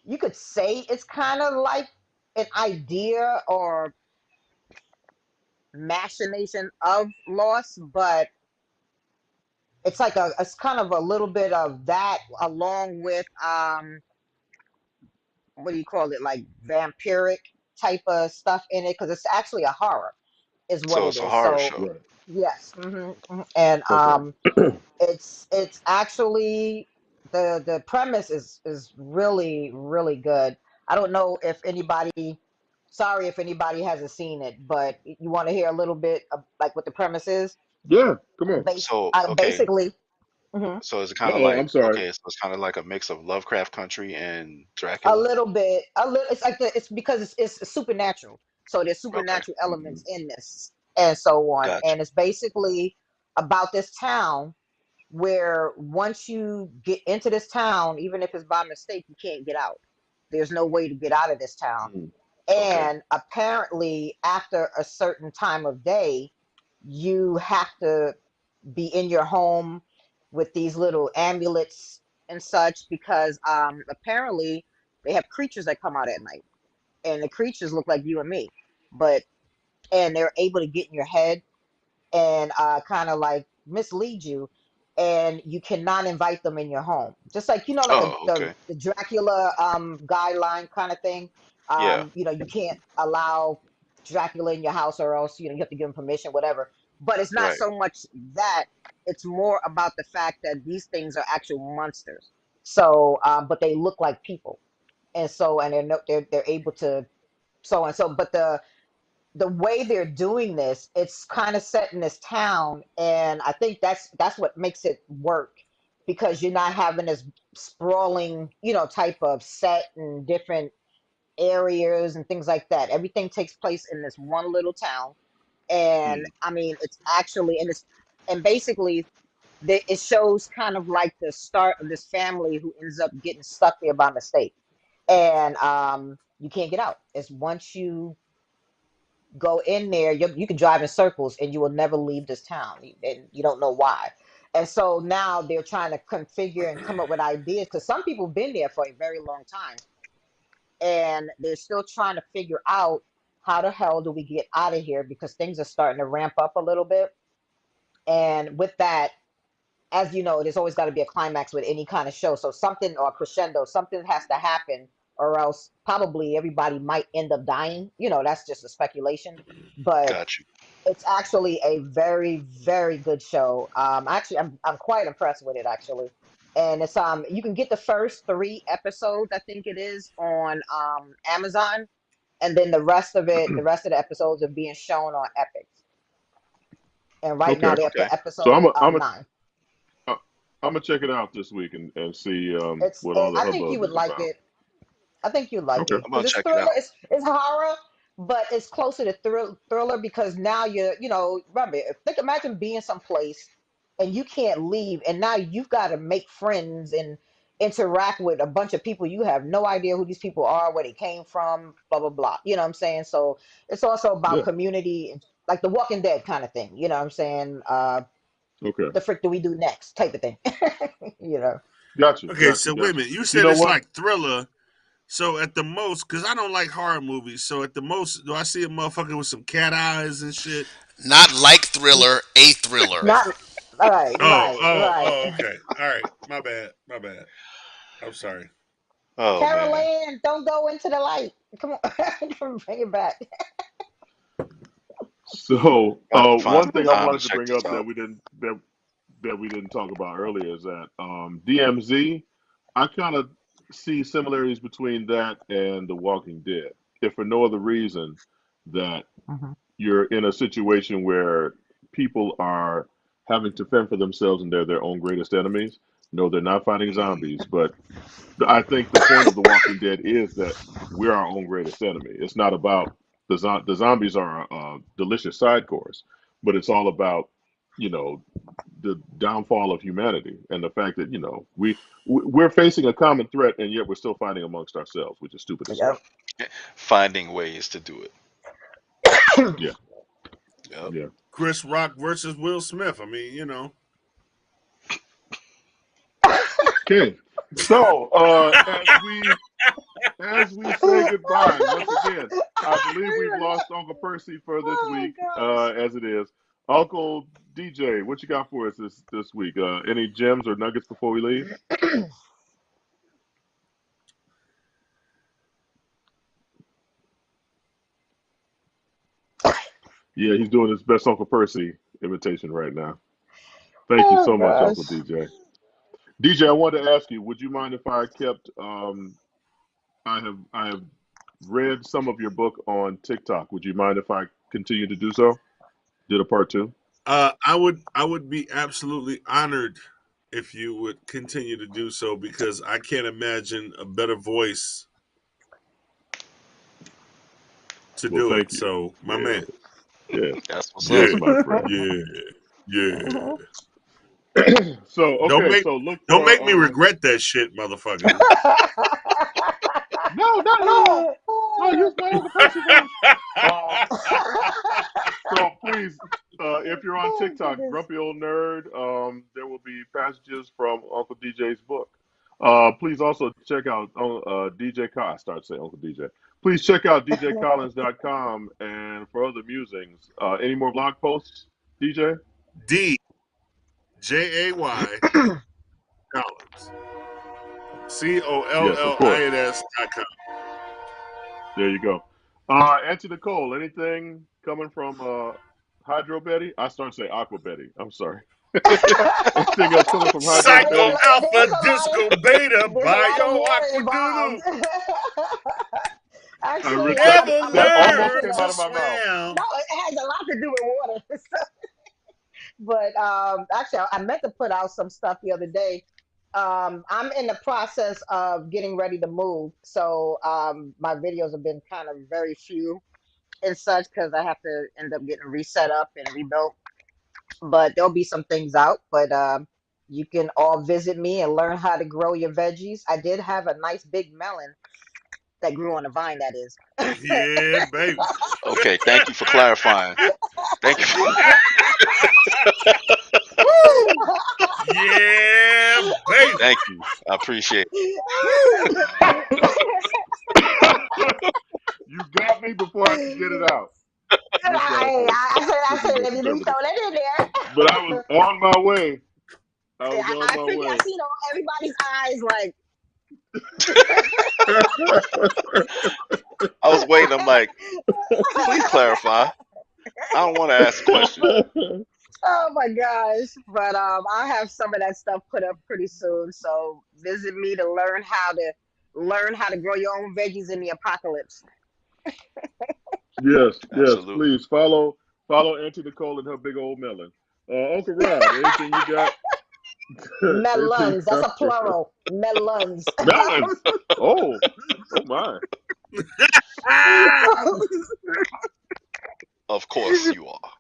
You could say it's kind of like an idea or machination of Lost, but it's like it's kind of a little bit of that along with what do you call it, like vampiric type of stuff in it, because it's actually a horror is what So it it's a is. horror So show. yes, and Okay. it's actually the premise is really really good. I don't know if anybody, sorry if anybody hasn't seen it, but you want to hear a little bit of like what the premise is. Yeah, come on. So Basically, mhm. So it's kind of Uh-oh, like I'm sorry. so it's kind of like a mix of Lovecraft Country and A Dracula. little bit, it's like it's because it's supernatural, so there's Okay. supernatural elements in this and so on, Gotcha. and it's basically about this town where once you get into this town, even if it's by mistake, you can't get out. There's no way to get out of this town. And apparently after a certain time of day, you have to be in your home with these little amulets and such, because apparently they have creatures that come out at night, and the creatures look like you and me, and they're able to get in your head and kind of like mislead you, and you cannot invite them in your home, just like like the Dracula guideline kind of thing. Yeah. You can't allow Dracula in your house, or else you have to give him permission, whatever. But it's not Right. so much that; it's more about the fact that these things are actual monsters. So, but they look like people, and so and they're able to so and so. But the way they're doing this, it's kind of set in this town, and I think that's what makes it work, because you're not having this sprawling, type of set and different areas and things like that. Everything takes place in this one little town, and I mean, it's actually and basically, it shows kind of like the start of this family who ends up getting stuck there by mistake, and you can't get out. It's once you go in there, you can drive in circles and you will never leave this town, and you don't know why. And so now they're trying to configure and come up with ideas, because some people have been there for a very long time, and they're still trying to figure out how the hell do we get out of here, because things are starting to ramp up a little bit. And with that, as you know, there's always got to be a climax with any kind of show. So something, or crescendo, something has to happen, or else probably everybody might end up dying. That's just a speculation. But Got you. it's actually a very, very good show. Actually, I'm quite impressed with it, actually. And it's you can get the first 3 episodes, I think it is, on Amazon, and then the rest of the episodes are being shown on Epic. And right now Okay. they're up to So episode 9. I'm gonna check it out this week and see It's what all the I think you hubbub would is like about. it. I think you like Okay. it I'm because gonna it's check it thriller. out. It's horror, but it's closer to thriller, because now remember, imagine being someplace and you can't leave, and now you've got to make friends and interact with a bunch of people. You have no idea who these people are, where they came from, blah blah blah. You know what I'm saying? So it's also about Yeah. community, like the Walking Dead kind of thing. You know what I'm saying? Okay. What the frick do we do next? Type of thing. you know. Okay, so wait a minute. You You said know it's what? like thriller. So at the most, because I don't like horror movies, so at the most, do I see a motherfucker with some cat eyes and shit? Not like Thriller, a thriller. Not right, Okay. All right. My bad. I'm sorry. Oh Carol man. Ann, don't go into the light. Come on, bring it back. So I have to find one some thing I time to wanted to check bring this up that out. we didn't talk about earlier is that DMZ. I kind of see similarities between that and The Walking Dead, if for no other reason that you're in a situation where people are having to fend for themselves and they're their own greatest enemies. No, they're not fighting zombies, but I think the point of The Walking Dead is that we're our own greatest enemy. It's not about the zombies are a delicious side course, but it's all about the downfall of humanity and the fact that we're facing a common threat and yet we're still fighting amongst ourselves, which is stupid as hell. Finding ways to do it. Yeah, Yep. yeah. Chris Rock versus Will Smith. I mean, Okay, so as we say goodbye once again, I believe we've lost Uncle Percy for this week, as it is. Uncle DJ, what you got for us this week? Any gems or nuggets before we leave? Yeah, he's doing his best Uncle Percy imitation right now. Thank you so much, Uncle DJ. DJ, I wanted to ask you, would you mind if I kept I have read some of your book on TikTok. Would you mind if I continue to do so? Did a part 2? I would be absolutely honored if you would continue to do so, because I can't imagine a better voice to do thank it. you. So, my man. Yeah. That's what's Yes, up. my friend. Yeah. So okay, so look for don't make me regret that shit, motherfucker. No, not at all. I'll use my Uncle Percy voice. So please, if you're on TikTok, Grumpy Old Nerd, there will be passages from Uncle DJ's book. Please also check out DJ Collins. I started saying Uncle DJ. Please check out djcollins.com and for other musings. Any more blog posts, DJ? DJAY Collins. Yes, of course. COLLINS.com. There you go. Auntie Nicole, anything coming from Hydro Betty? I started to say Aqua Betty. I'm sorry. Anything else coming from Hydro Psycho Betty? Alpha Disco Beta There's a lot of Bio water Aqua involved. Doodoo. Actually, Rick, Never that almost learn came to out of my mouth. swim. no, it has a lot to do with water. But actually, I meant to put out some stuff the other day. I'm in the process of getting ready to move, so my videos have been kind of very few and such because I have to end up getting reset up and rebuilt. But there'll be some things out. But you can all visit me and learn how to grow your veggies. I did have a nice big melon that grew on a vine. That is. Yeah, baby. Okay, thank you for clarifying. Thank you. Yeah, baby. Thank you. I appreciate it. You got me before I could get it out. I said, let me just throw that in there. But I was on my way. I was on I my figured, way. I see everybody's eyes like. I was waiting. I'm like, please clarify. I don't want to ask a question. Oh my gosh! But I'll have some of that stuff put up pretty soon. So visit me to learn how to grow your own veggies in the apocalypse. Yes, Absolutely. please follow Auntie Nicole and her big old melon. Uncle Rod, anything you got? Melons. That's a plural. Melons. Melons. Oh my. Of course you are.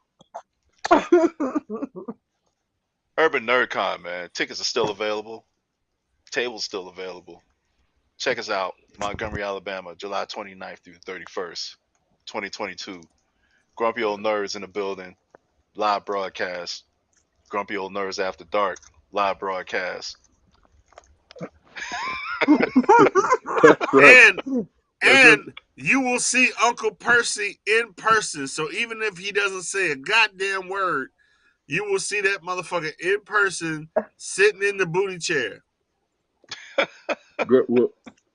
Urban NerdCon, man. Tickets are still available. Tables still available. Check us out. Montgomery, Alabama, July 29th through 31st, 2022. Grumpy Old Nerds in the building. Live broadcast. Grumpy Old Nerds After Dark. Live broadcast. And you will see Uncle Percy in person. So even if he doesn't say a goddamn word, you will see that motherfucker in person sitting in the booty chair. Well,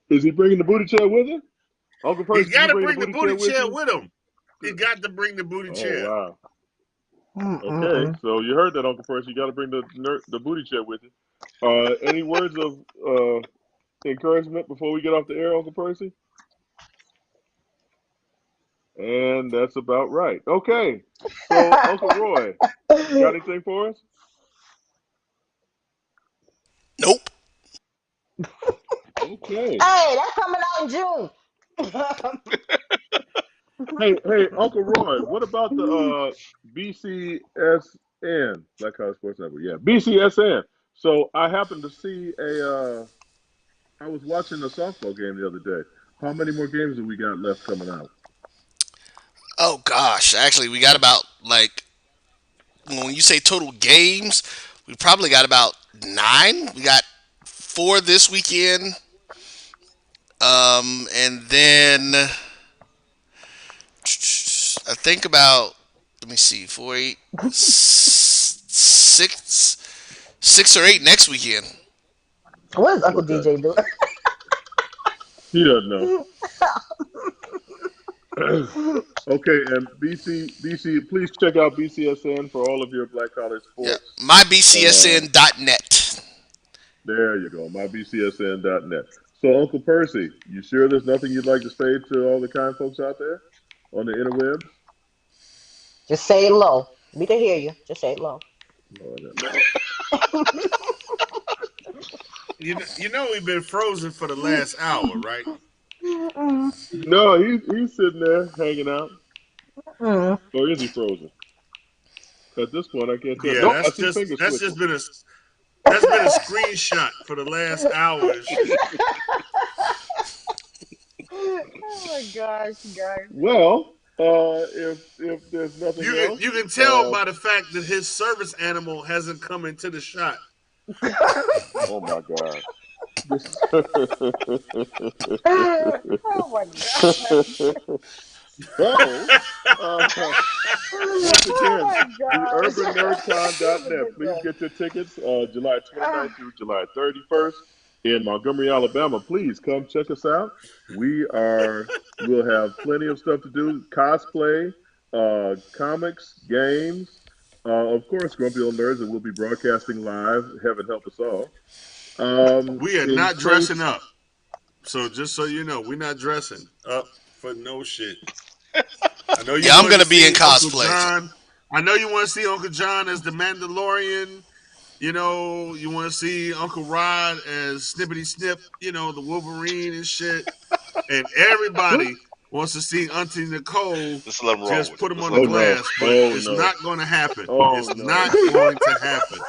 is he bringing the booty chair with him? Uncle Percy, He got to bring bring the booty chair with him. He got to bring the booty chair. Oh wow. Okay, so you heard that, Uncle Percy. You got to bring the booty chair with you. Any words of encouragement before we get off the air, Uncle Percy? And that's about right. Okay, so Uncle Roy, got anything for us? Nope. Okay. Hey, that's coming out in June. Hey, Uncle Roy, what about the BCSN, Black College Sports Network? Yeah, BCSN. So I happened to see I was watching a softball game the other day. How many more games have we got left coming out? Oh gosh, actually, we got about when you say total games, we probably got about 9. We got 4 this weekend, and then I think about, let me see, 4, 8, 6 or 8 next weekend. What is Uncle DJ doing? He doesn't know. Okay, and BC, please check out BCSN for all of your Black College sports. Yeah, mybcsn.net. There you go, mybcsn.net. So, Uncle Percy, you sure there's nothing you'd like to say to all the kind folks out there on the interwebs? Just say it low. We can hear you. Just say it low. You know we've been frozen for the last hour, right? No, he's sitting there hanging out. Or is he frozen? At this point, I can't tell. Yeah, Nope, that's just been a screenshot for the last hour. Oh my gosh, guys. Well, if there's nothing else, you can tell by the fact that his service animal hasn't come into the shot. Oh my god. Oh my god. Once again, the UrbanNerdCon.net. Please get your tickets July 29th through July 31st. in Montgomery, Alabama, please come check us out. We'll have plenty of stuff to do: cosplay, comics, games, of course, Grumpy Old Nerds, and we'll be broadcasting live. Heaven help us all. We are not dressing up. So just so you know, we're not dressing up for no shit. I know I'm gonna be in cosplay. I know you want to see Uncle John as the Mandalorian. You know, you want to see Uncle Rod as Snippety Snip, the Wolverine and shit. And everybody wants to see Auntie Nicole just put him on the glass. But it's not going to happen. It's not going to happen.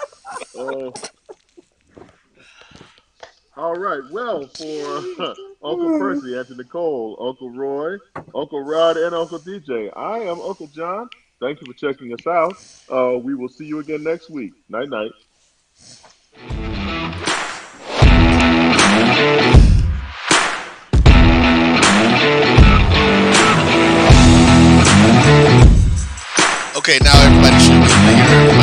All right. Well, for Uncle Percy, Auntie Nicole, Uncle Roy, Uncle Rod, and Uncle DJ, I am Uncle John. Thank you for checking us out. We will see you again next week. Night, night. Okay, now everybody should be able to hear everybody.